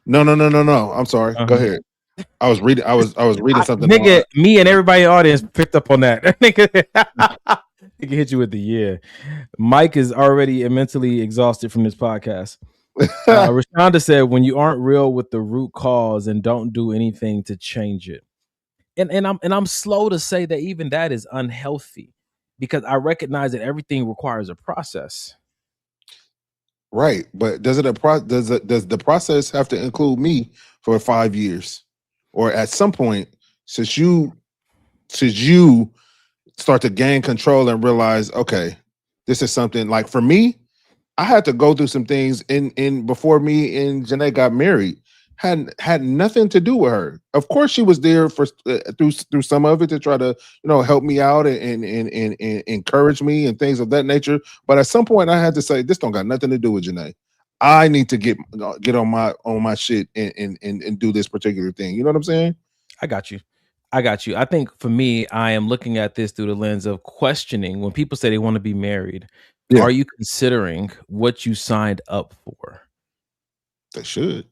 No. I'm sorry. Go ahead. I was reading. I was reading something. Nigga, me and everybody in the audience picked up on that. Nigga, he can hit you with the yeah. Mike is already mentally exhausted from this podcast. Rashonda said, "When you aren't real with the root cause and don't do anything to change it," and I'm slow to say that even that is unhealthy because I recognize that everything requires a process. Right, but does the process have to include me for 5 years, or at some point, since you start to gain control and realize, okay, this is something like for me, I had to go through some things in before me and Janae got married. Had nothing to do with her. Of course, she was there for through some of it to try to help me out and encourage me and things of that nature. But at some point, I had to say this don't got nothing to do with Janae. I need to get on my shit and do this particular thing. You know what I'm saying? I got you. I think for me, I am looking at this through the lens of questioning when people say they want to be married. Yeah, Are you considering what you signed up for? they should.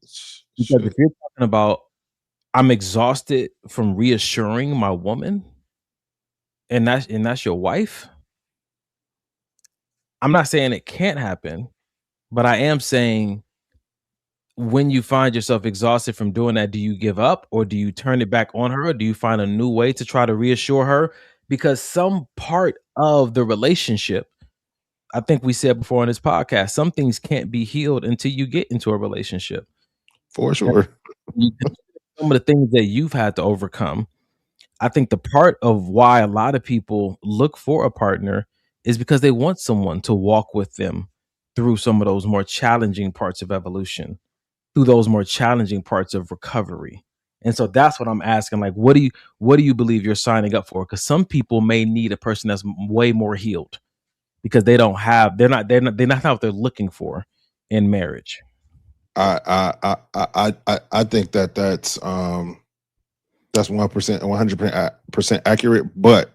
Because if you're talking about I'm exhausted from reassuring my woman, and that's your wife, I'm not saying it can't happen, but I am saying when you find yourself exhausted from doing that, do you give up or do you turn it back on her? Or do you find a new way to try to reassure her? Because some part of the relationship, I think we said before on this podcast, some things can't be healed until you get into a relationship. For sure. Some of the things that you've had to overcome. I think the part of why a lot of people look for a partner is because they want someone to walk with them through some of those more challenging parts of evolution, through those more challenging parts of recovery. And so that's what I'm asking. Like, what do you believe you're signing up for? Because some people may need a person that's way more healed because they're not what they're looking for in marriage. I think that's 100% accurate. But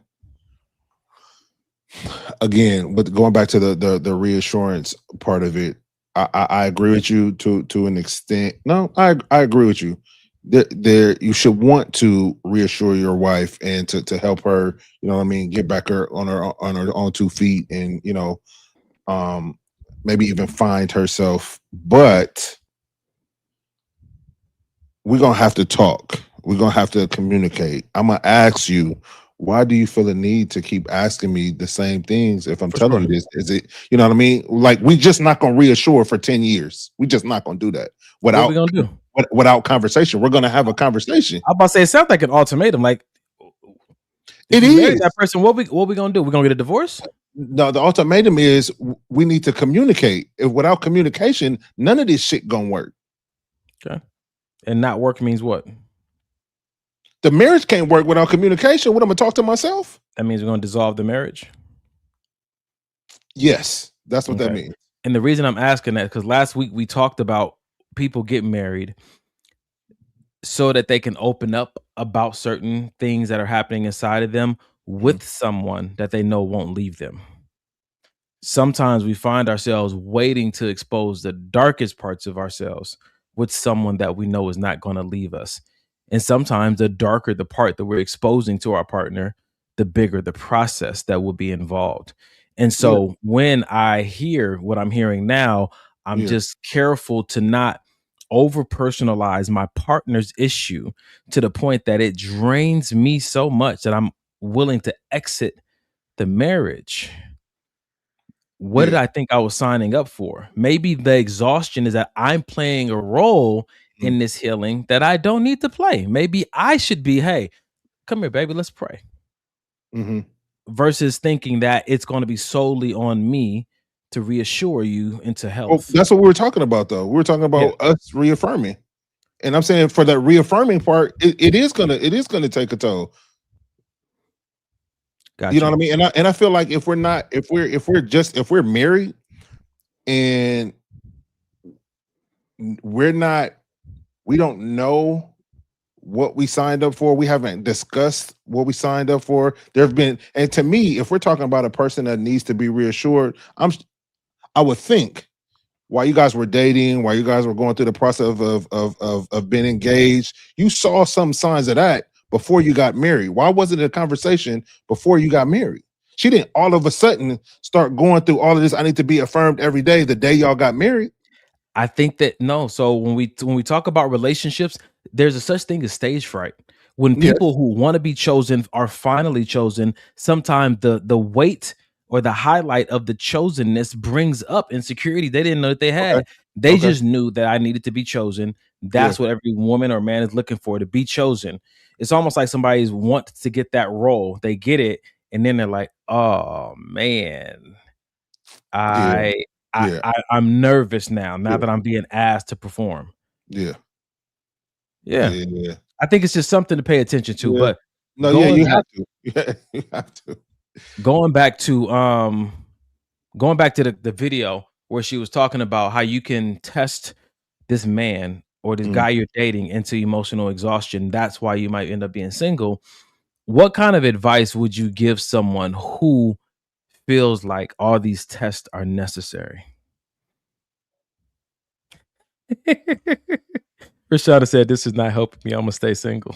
again, with going back to the reassurance part of it, I agree with you to an extent. No, I agree with you. There you should want to reassure your wife and to help her, get back her on her own 2 feet and um maybe even find herself. But we're gonna have to talk. We're gonna have to communicate. I'm gonna ask you, why do you feel the need to keep asking me the same things if I'm For telling sure. you this? Is it, you know what I mean? Like, we just not gonna reassure for 10 years. We just not gonna do that What are we without gonna do? without conversation. We're gonna have a conversation. I'm about to say it sounds like an ultimatum. Like, if It you married is. that person, what we gonna do? We're gonna get a divorce? No, the ultimatum is we need to communicate. If without communication, none of this shit gonna work. Okay. And not work means what? The marriage can't work without communication. What, I'm gonna talk to myself? That means we're gonna dissolve the marriage. Yes, that's what that Okay. means. And the reason I'm asking that, because last week we talked about people get married so that they can open up about certain things that are happening inside of them with someone that they know won't leave them. Sometimes we find ourselves waiting to expose the darkest parts of ourselves with someone that we know is not going to leave us. And sometimes the darker the part that we're exposing to our partner, the bigger the process that will be involved. And Yeah. so when I hear what I'm hearing now, I'm Yeah. just careful to not over personalize my partner's issue to the point that it drains me so much that I'm willing to exit the marriage. What did Yeah. I think I was signing up for? Maybe the exhaustion is that I'm playing a role in this healing that I don't need to play. Maybe I should be, hey, come here, baby, let's pray. Mhm. Versus thinking that it's going to be solely on me to reassure you into Well, health. that's what we were talking about, though. We were talking Yeah. about us reaffirming. And I'm saying for that reaffirming part, it is gonna take a toll. You know what I mean? And I feel like if we're married and we don't know what we signed up for, we haven't discussed what we signed up for. And to me, if we're talking about a person that needs to be reassured, I would think, while you guys were dating, while you guys were going through the process of being engaged, you saw some signs of that before you got married. Why wasn't it a conversation before you got married? She didn't all of a sudden start going through all of this. I need to be affirmed every day the day y'all got married. I think that no. So when we talk about relationships, there's a such thing as stage fright. When Yes. people who want to be chosen are finally chosen, sometimes the weight or the highlight of the chosenness brings up insecurity they didn't know that they had. Okay. They Okay. just knew that I needed to be chosen. Yeah. That's what every woman or man is looking for, to be chosen. It's almost like somebody's want to get that role. They get it, and then they're like, "Oh man, Yeah. Yeah. I'm nervous now Yeah. that I'm being asked to perform." Yeah. Yeah. Yeah. I think it's just something to pay attention to. Yeah. But No, yeah, going you back have to. Yeah, you have to. going back to the video where she was talking about how you can test this man or this guy you're dating into emotional exhaustion. That's why you might end up being single. What kind of advice would you give someone who feels like all these tests are necessary? Rashada said, "This is not helping me. I'm gonna stay single."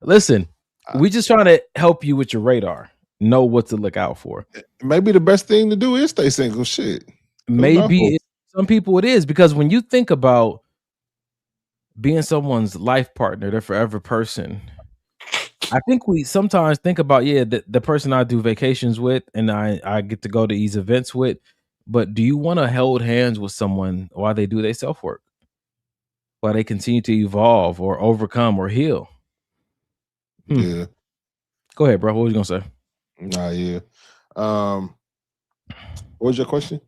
Listen, we just trying to help you with your radar. Know what to look out for. Maybe the best thing to do is stay single. Shit. Who knows? Maybe some people it is, because when you think about being someone's life partner, their forever person, I think we sometimes think about, the person I do vacations with and I get to go to these events with, but do you want to hold hands with someone while they do their self work, while they continue to evolve or overcome or heal? Yeah. Go ahead, bro. What was you gonna say? Nah, yeah. What was your question?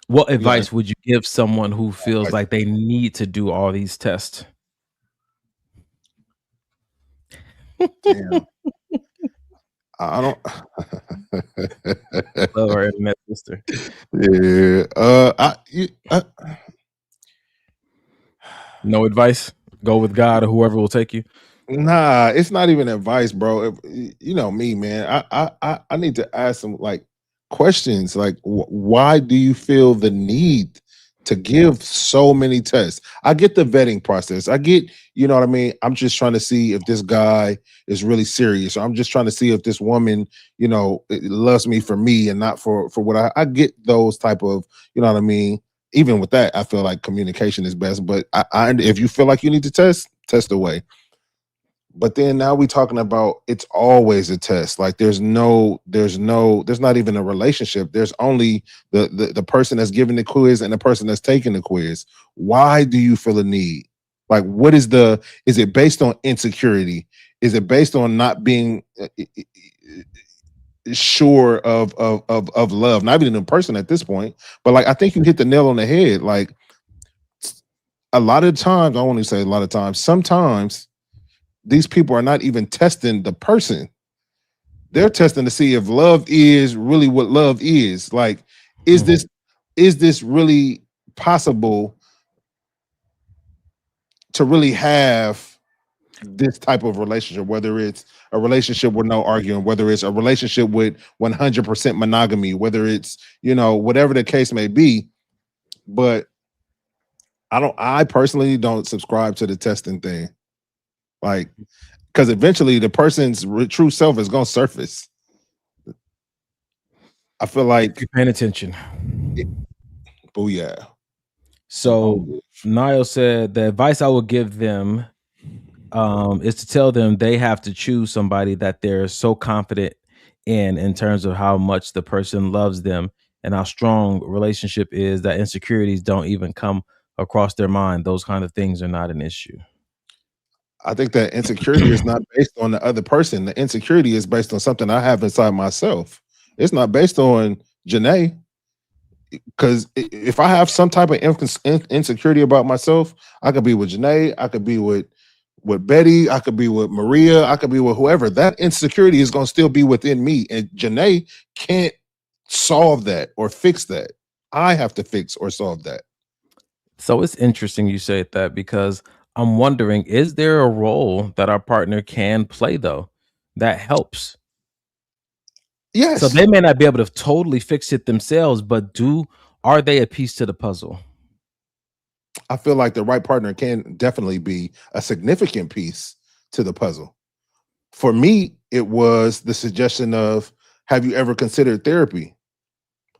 What advice would you give someone who feels Advice. like they need to do all these tests? Damn. I don't. Love our internet sister. Yeah. No advice. Go with God or whoever will take you. Nah, it's not even advice, bro. You know me, man. I need to ask some like questions, like why do you feel the need to give so many tests. I get the vetting process. I get, you know what I mean? I'm just trying to see if this guy is really serious. Or I'm just trying to see if this woman, loves me for me and not for what I get those type of, you know what I mean? Even with that, I feel like communication is best. But if you feel like you need to test away. But then now we talking about it's always a test. Like there's not even a relationship. There's only the person that's giving the quiz and the person that's taking the quiz. Why do you feel a need? Like is it based on insecurity? Is it based on not being sure of love? Not even in person at this point, but like I think you hit the nail on the head. Like a lot of times, I want to say a lot of times, sometimes these people are not even testing the person. They're testing to see if love is really what love is. Like, is this really possible to really have this type of relationship, whether it's a relationship with no arguing, whether it's a relationship with 100% monogamy, whether it's, whatever the case may be. But I personally don't subscribe to the testing thing. Like, because eventually the person's true self is going to surface. I feel like you're paying attention. Booyah. So Niall said the advice I would give them is to tell them they have to choose somebody that they're so confident in terms of how much the person loves them and how strong relationship is that insecurities don't even come across their mind. Those kind of things are not an issue. I think that insecurity is not based on the other person. The insecurity is based on something I have inside myself. It's not based on Janae. Because if I have some type of insecurity about myself, I could be with Janae, I could be with Betty, I could be with Maria, I could be with whoever. That insecurity is going to still be within me. And Janae can't solve that or fix that. I have to fix or solve that. So it's interesting you said that because I'm wondering, is there a role that our partner can play though that helps? Yes. So they may not be able to totally fix it themselves, but are they a piece to the puzzle? I feel like the right partner can definitely be a significant piece to the puzzle. For me, it was the suggestion of, have you ever considered therapy?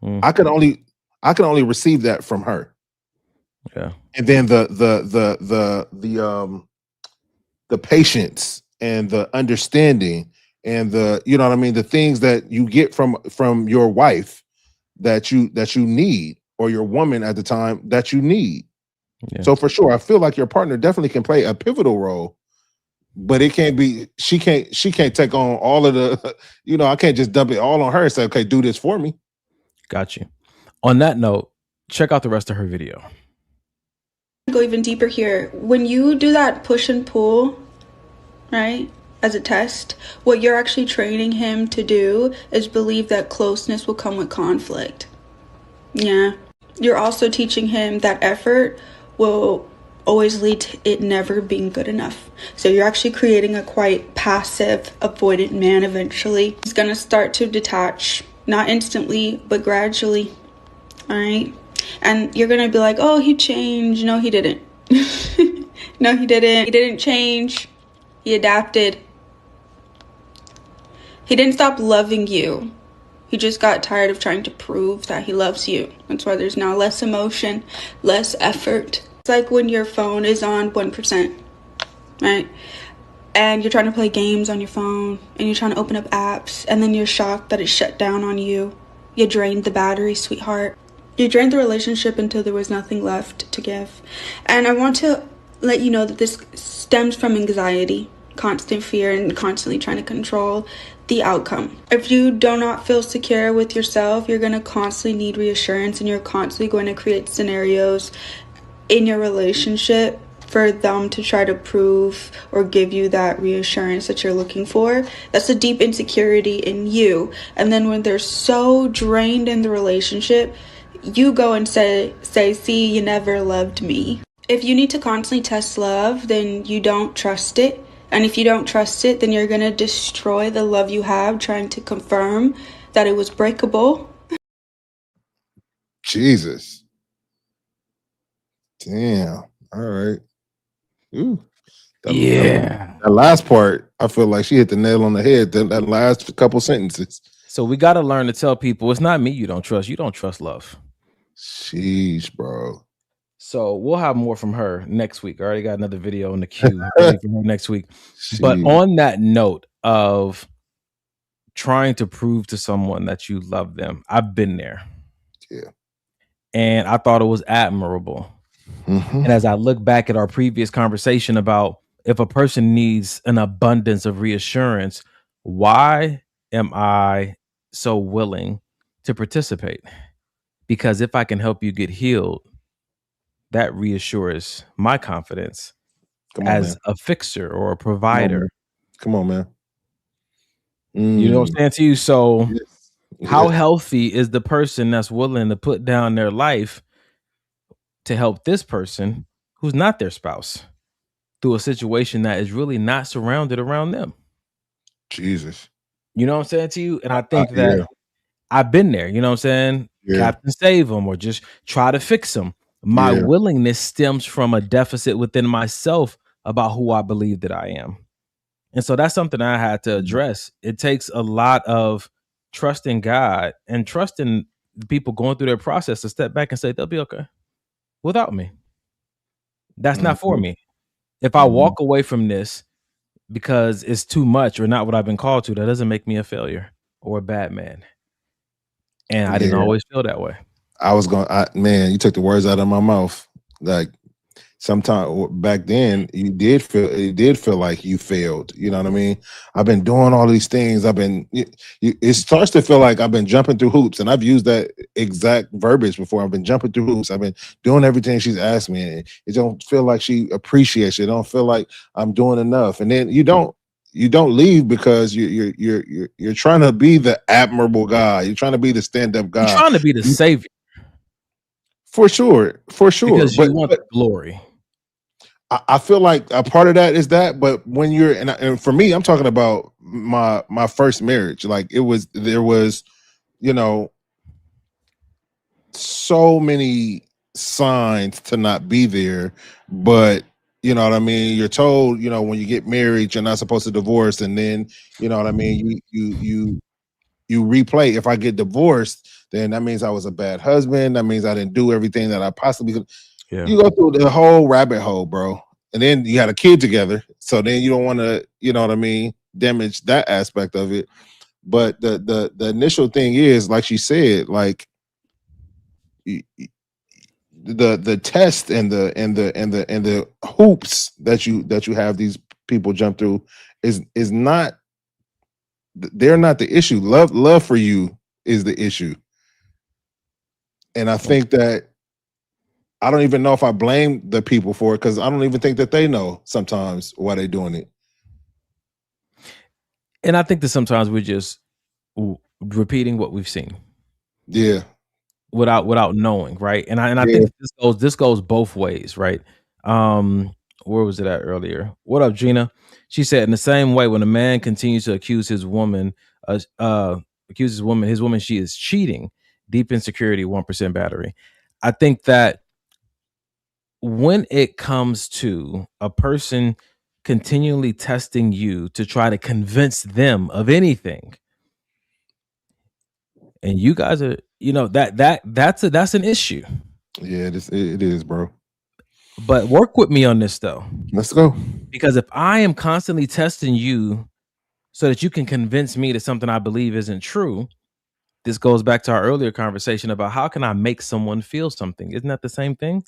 I could only receive that from her. Yeah. And then the patience and the understanding and the things that you get from your wife that you need, or your woman at the time that you need. Yeah. So for sure, I feel like your partner definitely can play a pivotal role, but it can't be, she can't take on all of the, I can't just dump it all on her and say, okay, do this for me. Got you. On that note, check out the rest of her video. Go even deeper here. When you do that push and pull, right, as a test, what you're actually training him to do is believe that closeness will come with conflict. Yeah. You're also teaching him that effort will always lead to it never being good enough. So you're actually creating a quite passive, avoidant man eventually. He's going to start to detach, not instantly, but gradually. All right. And you're going to be like, oh, he changed. No, he didn't. No, he didn't. He didn't change. He adapted. He didn't stop loving you. He just got tired of trying to prove that he loves you. That's why there's now less emotion, less effort. It's like when your phone is on 1%, right? And you're trying to play games on your phone and you're trying to open up apps and then you're shocked that it shut down on you. You drained the battery, sweetheart. You drained the relationship until there was nothing left to give. And I want to let you know that this stems from anxiety, constant fear, and constantly trying to control the outcome. If you do not feel secure with yourself, you're going to constantly need reassurance, and you're constantly going to create scenarios in your relationship for them to try to prove or give you that reassurance that you're looking for. That's a deep insecurity in you. And then when they're so drained in the relationship, you go and say, see, you never loved me. If you need to constantly test love, then you don't trust it. And if you don't trust it, then you're going to destroy the love you have, trying to confirm that it was breakable. Jesus. Damn. All right. Ooh. Yeah. That last part, I feel like she hit the nail on the head. That last couple sentences. So we got to learn to tell people it's not me you don't trust. You don't trust love. Sheesh, bro. So we'll have more from her next week. I already got another video in the queue ready for her next week. But Sheesh. on that note of trying to prove to someone that you love them, I've been there. Yeah. And I thought it was admirable. Mhm. And as I look back at our previous conversation about if a person needs an abundance of reassurance, why am I so willing to participate? Because if I can help you get healed, that reassures my confidence Come on, man. as a fixer or a Come on, provider. man. Come on, man. You know what I'm saying to you? So Yes. how Yes. healthy is the person that's willing to put down their life to help this person who's not their spouse through a situation that is really not surrounded around them? Jesus. You know what I'm saying to you? And I think that Yeah. I've been there, you know what I'm saying? Yeah. Captain save them or just try to fix them. My Yeah. willingness stems from a deficit within myself about who I believe that I am. And so that's something I had to address. It takes a lot of trusting God and trusting the people going through their process to step back and say they'll be okay without me. That's not for Mhm. me. If I Mhm. walk away from this because it's too much or not what I've been called to, that doesn't make me a failure or a bad man. And I didn't Yeah. always feel that way. I was going, man, you took the words out of my mouth. Like, sometime back then, it did feel like you failed. You know what I mean? I've been doing all these things. It starts to feel like I've been jumping through hoops, and I've used that exact verbiage before. I've been jumping through hoops. I've been doing everything she's asked me. And it don't feel like she appreciates it. It don't feel like I'm doing enough. And then you don't leave because you're trying to be the admirable guy. You're trying to be the stand-up You're guy. trying to be the savior For sure. because you But want the glory. I feel like a part of that is that, but when you're and for me, I'm talking about my first marriage. Like there was, you know, so many signs to not be there, but you know what I mean. You're told, when you get married, you're not supposed to divorce, and then you know what I mean. You replay. If I get divorced, then that means I was a bad husband. That means I didn't do everything that I possibly could. Yeah. You go through the whole rabbit hole, bro. And then you had a kid together. So then you don't want to, you know what I mean, damage that aspect of it. But the initial thing is, like she said, like the test and the hoops that you have these people jump through is not, they're not the issue. Love for you is the issue. And I think that I don't even know if I blame the people for it, because I don't even think that they know sometimes why they're doing it. And I think that sometimes we're just repeating what we've seen. Yeah. Without knowing, right? And I Yeah. think this goes both ways, right? Where was it at earlier? What up, Gina? She said, in the same way, when a man continues to accuse his woman, his woman, she is cheating. Deep insecurity, 1% battery. I think that when it comes to a person continually testing you to try to convince them of anything, and you guys are, that's an issue. Yeah, it is, bro. But work with me on this though. Let's go. Because if I am constantly testing you so that you can convince me that something I believe isn't true, this goes back to our earlier conversation about how can I make someone feel something? Isn't that the same thing?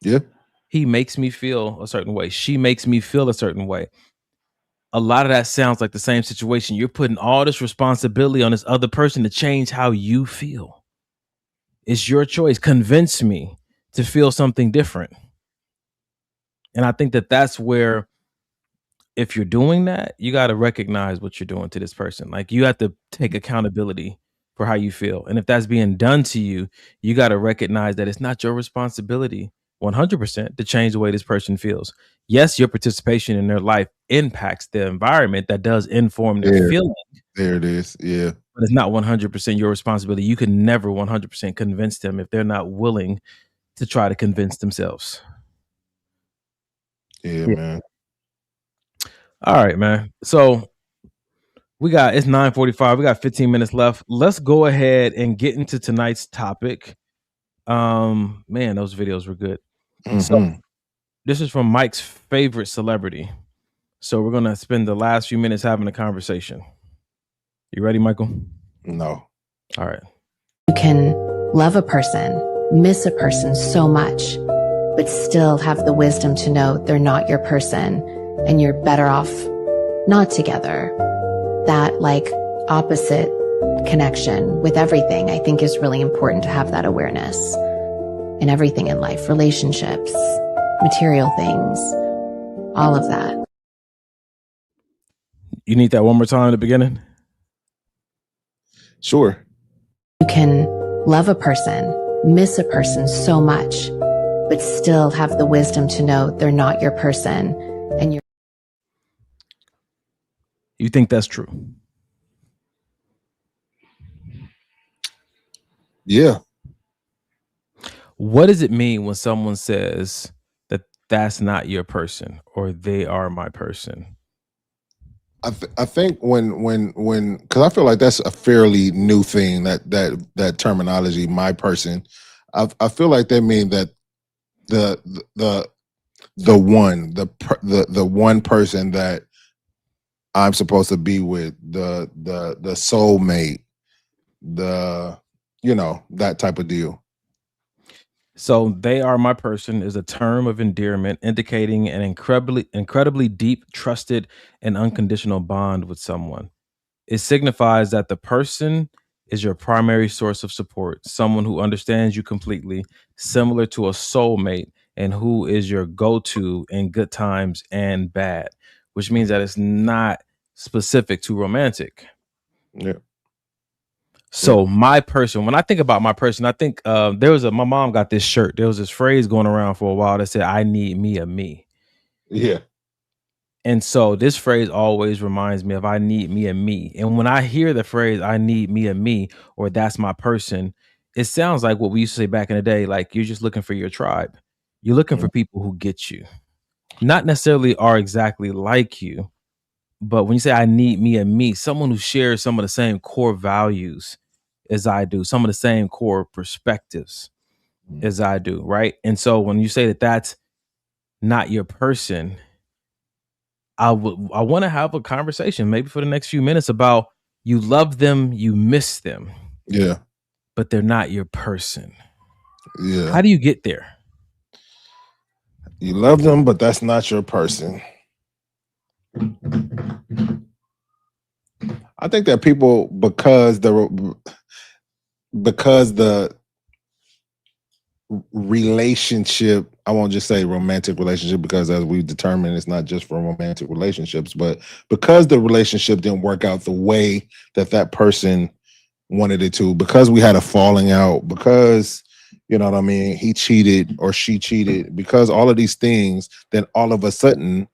Yeah. He makes me feel a certain way. She makes me feel a certain way. A lot of that sounds like the same situation. You're putting all this responsibility on this other person to change how you feel. It's your choice. Convince me to feel something different. And I think that that's where, if you're doing that, you got to recognize what you're doing to this person. Like, you have to take accountability for how you feel. And if that's being done to you, you got to recognize that it's not your responsibility 100% to change the way this person feels. Yes, your participation in their life impacts the environment that does inform their feeling. There it is. Yeah. But it's not 100% your responsibility. You can never 100% convince them if they're not willing to try to convince themselves. Yeah, man. All right, man. So it's 9:45. We got 15 minutes left. Let's go ahead and get into tonight's topic. Man, those videos were good. So this is from Mike's favorite celebrity. So we're gonna spend the last few minutes having a conversation. You ready, Michael? No. All right. You can love a person, miss a person so much, but still have the wisdom to know they're not your person and you're better off not together. That like opposite connection with everything, I think is really important to have that awareness in everything in life, relationships, material things, all of that. You need that one more time at the beginning? Sure. You can love a person, miss a person so much, but still have the wisdom to know they're not your person and you're. You think that's true? Yeah. What does it mean when someone says that that's not your person or they are my person? I think when because I feel like that's a fairly new thing, that terminology, my person. I feel like that means that the one person that I'm supposed to be with, the soulmate, that type of deal. So they are my person is a term of endearment indicating an incredibly deep, trusted, and unconditional bond with someone. It signifies that the person is your primary source of support, someone who understands you completely, similar to a soulmate, and who is your go-to in good times and bad, which means that it's not specific to romantic. Yeah. So my person, when I think about my person, I think my mom got this shirt. There was this phrase going around for a while that said, "I need me a me." Yeah. And so this phrase always reminds me of I need me a me. And when I hear the phrase I need me a me or that's my person, it sounds like what we used to say back in the day, like you're just looking for your tribe. You're looking for people who get you. Not necessarily are exactly like you, but when you say I need me a me, someone who shares some of the same core values as I do, some of the same core perspectives as I do, right? And so when you say that that's not your person, I want to have a conversation maybe for the next few minutes about you love them, you miss them, Yeah. but they're not your person. Yeah. How do you get there? You love them, but that's not your person. I think that people, because the relationship, I won't just say romantic relationship, because as we've determined, it's not just for romantic relationships, but because the relationship didn't work out the way that person wanted it to, because we had a falling out, because you know what I mean, he cheated or she cheated, because all of these things, then all of a sudden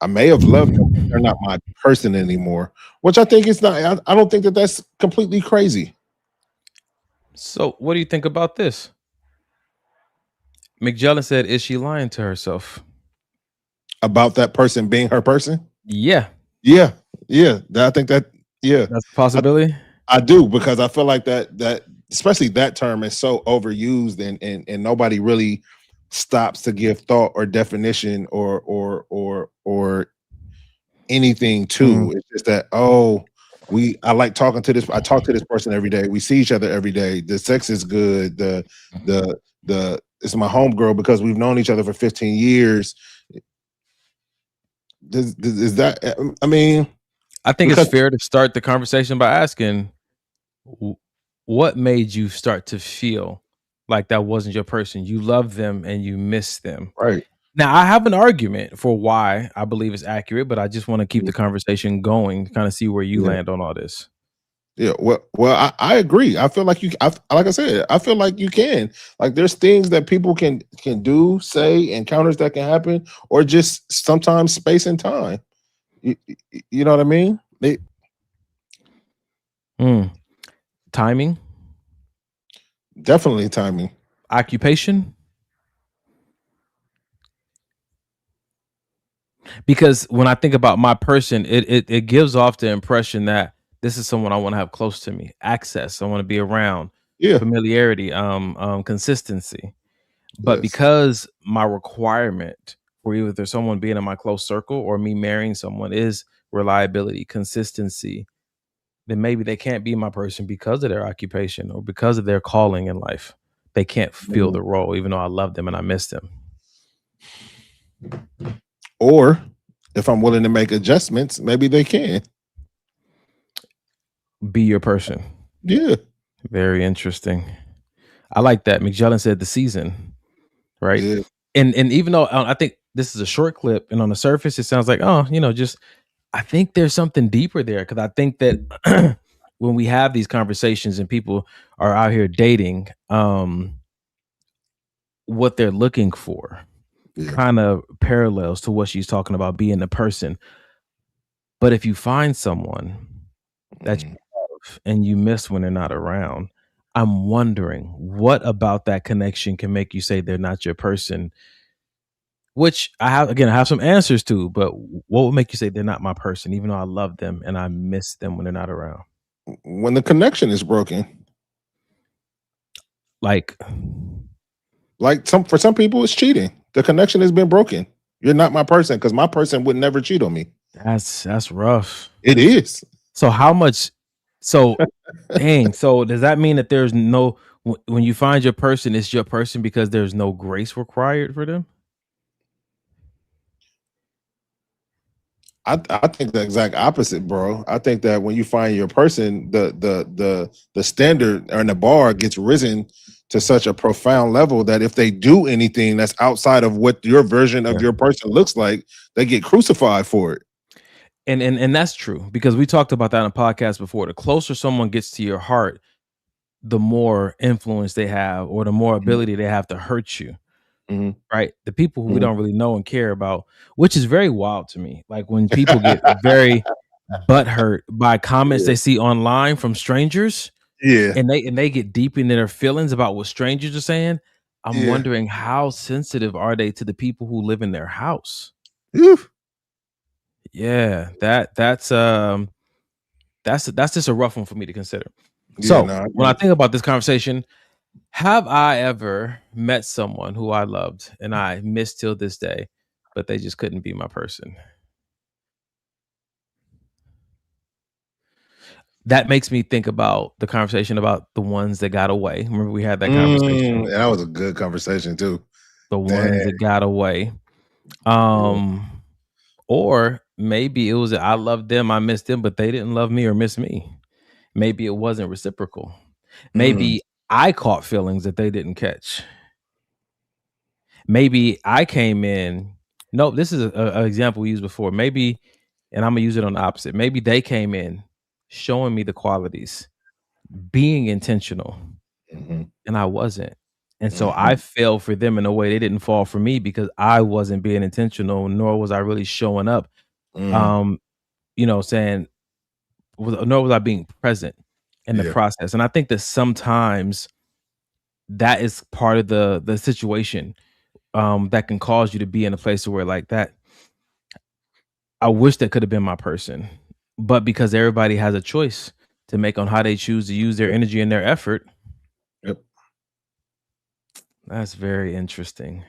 I may have loved them, but they're not my person anymore, which I think is not, I don't think that that's completely crazy. So what do you think about this? McJellen said, is she lying to herself? About that person being her person? Yeah. Yeah. I think that, yeah. That's a possibility? I do, because I feel like that especially that term is so overused, and nobody really stops to give thought or definition or anything to. It's just that, I like talking to this. I talk to this person every day. We see each other every day. The sex is good. The it's my homegirl because we've known each other for 15 years. Is that? I mean, I think it's fair to start the conversation by asking, what made you start to feel like that wasn't your person? You love them and you miss them. Right. Now, I have an argument for why I believe it's accurate, but I just want to keep the conversation going, kind of see where you land on all this. Yeah, well, I agree. I feel like like I said, I feel like you can. Like, there's things that people can do, say, encounters that can happen, or just sometimes space and time. You know what I mean? Timing? Definitely timing. Occupation? Because when I think about my person, it gives off the impression that this is someone I want to have close to me. Access, I want to be around. Yeah. Familiarity, consistency. But Yes. because my requirement for either someone being in my close circle or me marrying someone is reliability, consistency, then maybe they can't be my person because of their occupation or because of their calling in life. They can't fill Mhm. the role, even though I love them and I miss them. Or if I'm willing to make adjustments, maybe they can. Be your person. Yeah. Very interesting. I like that. McJellin said the season, right? Yeah. And even though I think this is a short clip, and on the surface it sounds like, oh, just I think there's something deeper there because I think that when we have these conversations and people are out here dating, what they're looking for Yeah. kind of parallels to what she's talking about being the person. But if you find someone that Mhm. you love and you miss when they're not around, I'm wondering what about that connection can make you say they're not your person. Which I have some answers to, but what would make you say they're not my person, even though I love them and I miss them when they're not around? When the connection is broken. Like, For some people, it's cheating. The connection has been broken. You're not my person because my person would never cheat on me. that's rough. It is. So how much? So, dang. So does that mean that there's no when you find your person, it's your person because there's no grace required for them? I think the exact opposite, bro. I think that when you find your person, the standard and the bar gets risen to such a profound level that if they do anything that's outside of what your version of Yeah. your person looks like, they get crucified for it. And that's true because we talked about that on a podcast before. The closer someone gets to your heart, the more influence they have or the more Mhm. ability they have to hurt you. Mhm. Right? The people who we Mhm. don't really know and care about, which is very wild to me. Like when people get very butthurt by comments Yeah. they see online from strangers Yeah. and they get deep into their feelings about what strangers are saying. I'm Yeah. wondering how sensitive are they to the people who live in their house? Oof. Yeah, that's just a rough one for me to consider. Yeah, So no, I when get I it. think about this conversation, have I ever met someone who I loved and I miss till this day, but they just couldn't be my person? That makes me think about the conversation about the ones that got away. Remember we had that conversation? And that was a good conversation too. The Dang. ones that got away. Yeah. Or maybe it was I loved them, I missed them, but they didn't love me or miss me. Maybe it wasn't reciprocal. Mm. Maybe I caught feelings that they didn't catch. Maybe I came in. Nope, this is a example we used before. Maybe, and I'm gonna use it on the opposite. Maybe they came in showing me the qualities, being intentional, Mhm. and I wasn't. And so I Mhm. fell for them in a way they didn't fall for me because I wasn't being intentional, nor was I really showing up. Mm. Um, saying nor was I being present in the Yeah. process. And I think that sometimes that is part of the situation that can cause you to be in a place where like that. I wish that could have been my person, but because everybody has a choice to make on how they choose to use their energy and their effort, Yep. that's very interesting.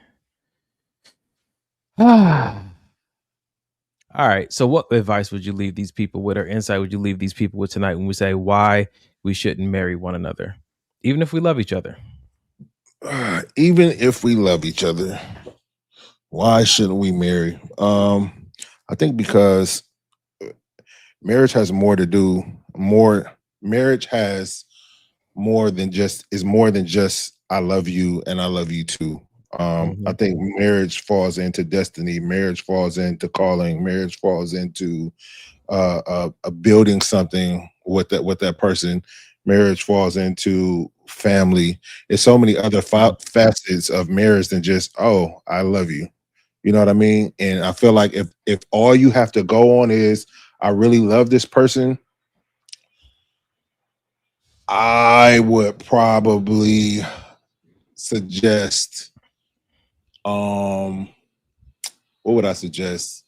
All right. So, what advice would you leave these people with, or insight would you leave these people with tonight when we say why we shouldn't marry one another, even if we love each other? Even if we love each other, why shouldn't we marry? I think because marriage has more to do more marriage has more than just I love you and I love you too. I Mhm. think marriage falls into destiny, marriage falls into calling, marriage falls into building something with that person. Marriage falls into family. It's so many other Mhm. facets of marriage than just oh I love you. You know what I mean? And I feel like if all you have to go on is I really love this person, I would probably suggest, what would I suggest?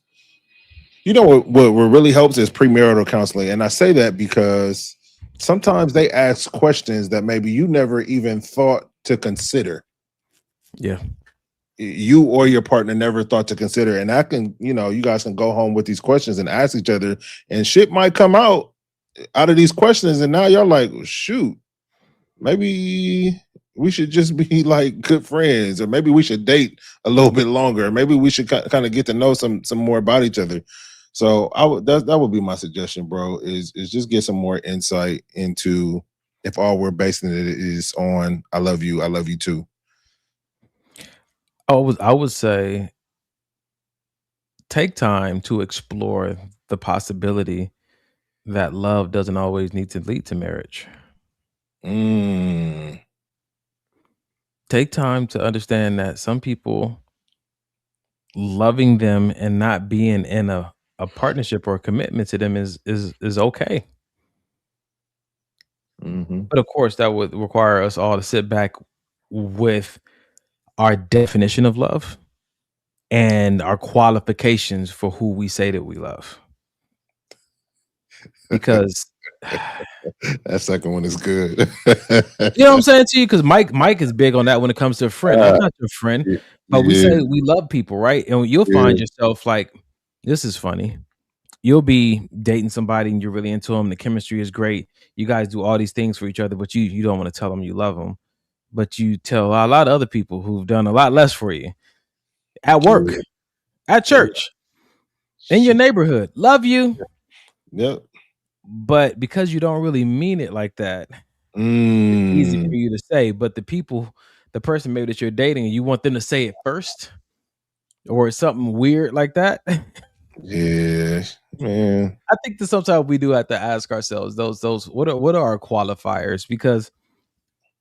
You know what really helps is premarital counseling. And I say that because sometimes they ask questions that maybe you never even thought to consider. Yeah. You or your partner never thought to consider. And I can, you guys can go home with these questions and ask each other, and shit might come out of these questions. And now y'all like, shoot, maybe we should just be like good friends, or maybe we should date a little bit longer. Maybe we should kind of get to know some more about each other. So that would be my suggestion, bro, is just get some more insight into if all we're basing it is on I love you too. I would say take time to explore the possibility that love doesn't always need to lead to marriage. Take time to understand that some people, loving them and not being in a partnership or a commitment to them is okay. But of course, that would require us all to sit back with our definition of love and our qualifications for who we say that we love. Because that second one is good. You know what I'm saying to you? Because Mike is big on that when it comes to a friend. I'm not your friend, but we say we love people, right? And you'll find yourself like, this is funny. You'll be dating somebody and you're really into them. The chemistry is great. You guys do all these things for each other, but you don't want to tell them you love them. But you tell a lot of other people who've done a lot less for you at work, at church, in your neighborhood. Love you. Yep. But because you don't really mean it like that, it's easy for you to say. But the person maybe that you're dating, you want them to say it first, or it's something weird like that. Yeah, man. I think that sometimes we do have to ask ourselves those what are our qualifiers, because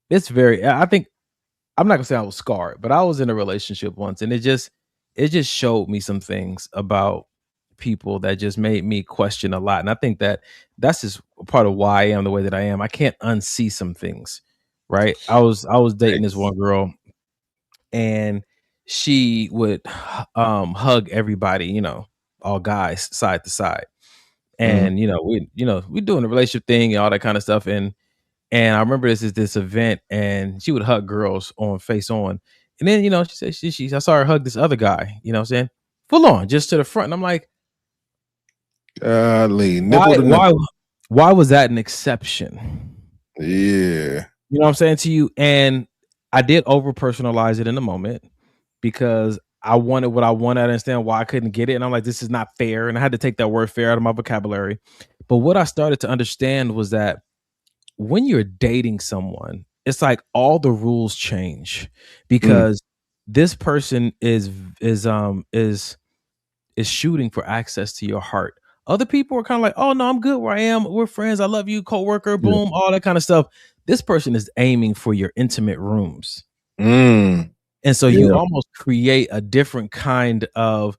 it's very. I think I'm not gonna say I was scarred, but I was in a relationship once, and it just showed me some things about people that just made me question a lot. And I think that that's just part of why I am the way that I am. I can't unsee some things, right? I was dating this one girl, and she would hug everybody, all guys side to side. And we doing the relationship thing and all that kind of stuff. And I remember this event, and she would hug girls on face on. And then, she said I saw her hug this other guy, what I'm saying? Full on, just to the front. And I'm like, nipple to nipple. Why was that an exception? Yeah. You know what I'm saying to you? And I did over personalize it in the moment because I wanted what I wanted. I understand why I couldn't get it. And I'm like, this is not fair. And I had to take that word fair out of my vocabulary. But what I started to understand was that when you're dating someone, it's like all the rules change because this person is shooting for access to your heart. Other people are kind of like, oh no, I'm good where I am. We're friends. I love you, coworker, boom, all that kind of stuff. This person is aiming for your intimate rooms. And so you almost create a different set of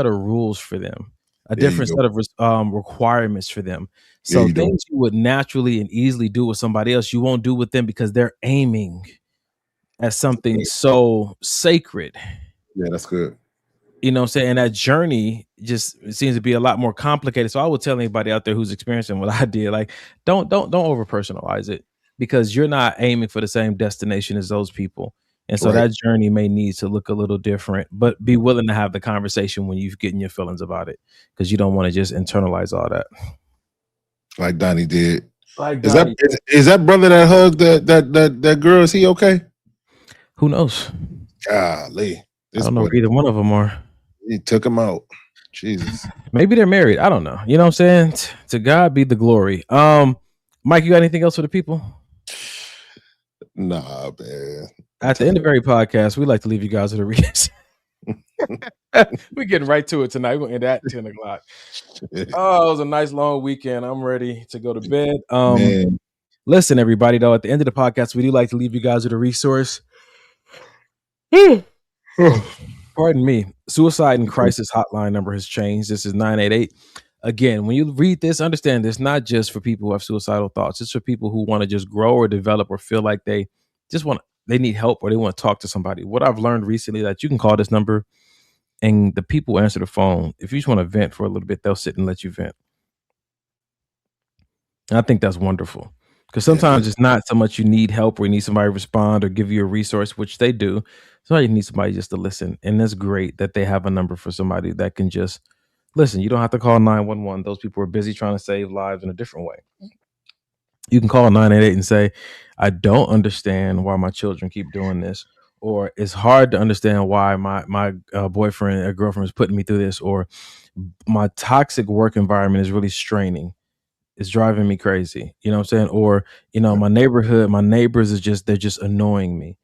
rules for them, a different set of requirements for them. So things you would naturally and easily do with somebody else, you won't do with them because they're aiming at something so sacred. Yeah, that's good. You know what I'm saying? And that journey just seems to be a lot more complicated. So I would tell anybody out there who's experiencing what I did, like, don't over personalize it, because you're not aiming for the same destination as those people. And so that journey may need to look a little different, but be willing to have the conversation when you've getting your feelings about it, because you don't want to just internalize all that. Like Donnie did. Is that brother that hugged that girl? Is he okay? Who knows? Golly. I don't know if either one of them are. He took him out. Jesus. Maybe they're married. I don't know. You know what I'm saying? To God be the glory. Mike, you got anything else for the people? Nah, man. At the end of every podcast, we like to leave you guys with a reason. We're getting right to it tonight. We're going to end at 10 o'clock. Oh, it was a nice long weekend. I'm ready to go to bed. Listen, everybody, though, at the end of the podcast, we do like to leave you guys with a resource. Pardon me. Suicide and crisis hotline number has changed. This is 988. Again, when you read this, understand it's not just for people who have suicidal thoughts. It's for people who want to just grow or develop or feel like they just want to they need help or they want to talk to somebody. What I've learned recently that you can call this number and the people answer the phone. If you just want to vent for a little bit, they'll sit and let you vent. And I think that's wonderful because sometimes it's not so much you need help or you need somebody to respond or give you a resource, which they do. Sometimes you need somebody just to listen. And that's great that they have a number for somebody that can just listen. You don't have to call 911. Those people are busy trying to save lives in a different way. You can call 988 and say, I don't understand why my children keep doing this, or it's hard to understand why my boyfriend or girlfriend is putting me through this, or my toxic work environment is really straining. It's driving me crazy. You know what I'm saying? Or, my neighbors they're just annoying me.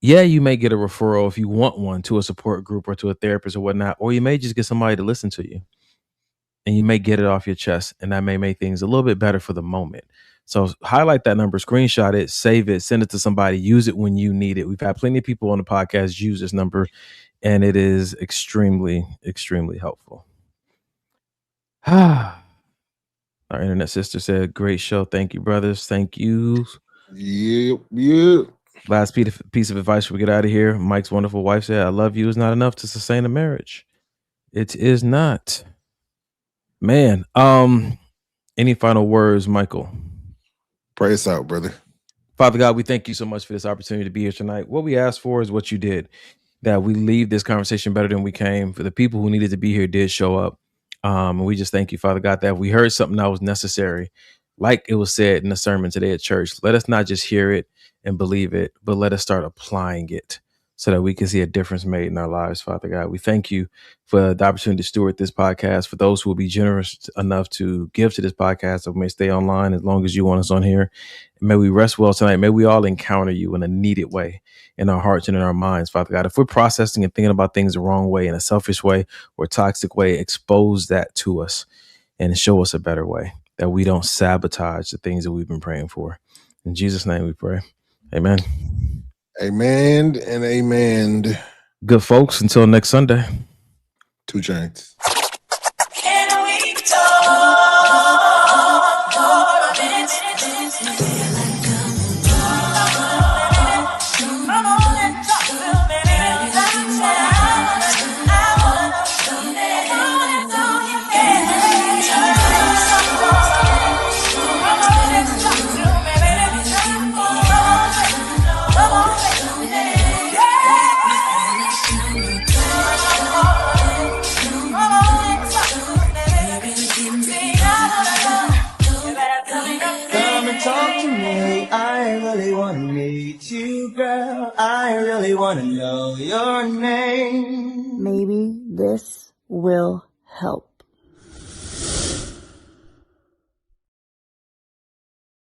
Yeah, you may get a referral if you want one to a support group or to a therapist or whatnot, or you may just get somebody to listen to you and you may get it off your chest, and that may make things a little bit better for the moment. So highlight that number, screenshot it, save it, send it to somebody, use it when you need it. We've had plenty of people on the podcast use this number, and it is extremely, extremely helpful. Our internet sister said, great show. Thank you, brothers. Thank you. Yep. Last piece of advice we get out of here. Mike's wonderful wife said, I love you is not enough to sustain a marriage. It is not. Man, any final words, Michael? Pray us out, brother. Father God, we thank you so much for this opportunity to be here tonight. What we asked for is what you did, that we leave this conversation better than we came. For the people who needed to be here did show up. And we just thank you, Father God, that we heard something that was necessary, like it was said in the sermon today at church. Let us not just hear it and believe it, but let us start applying it so that we can see a difference made in our lives, Father God. We thank you for the opportunity to steward this podcast, for those who will be generous enough to give to this podcast, so we may stay online as long as you want us on here. And may we rest well tonight. May we all encounter you in a needed way in our hearts and in our minds, Father God. If we're processing and thinking about things the wrong way, in a selfish way or toxic way, expose that to us and show us a better way, that we don't sabotage the things that we've been praying for. In Jesus' name we pray. Amen. Amen and amen. Good folks, until next Sunday. 2 Chainz. Can we talk for a minute? Come on and talk to me. Come and talk to me. I really want to meet you, girl. I really want to know your name. Maybe this will help.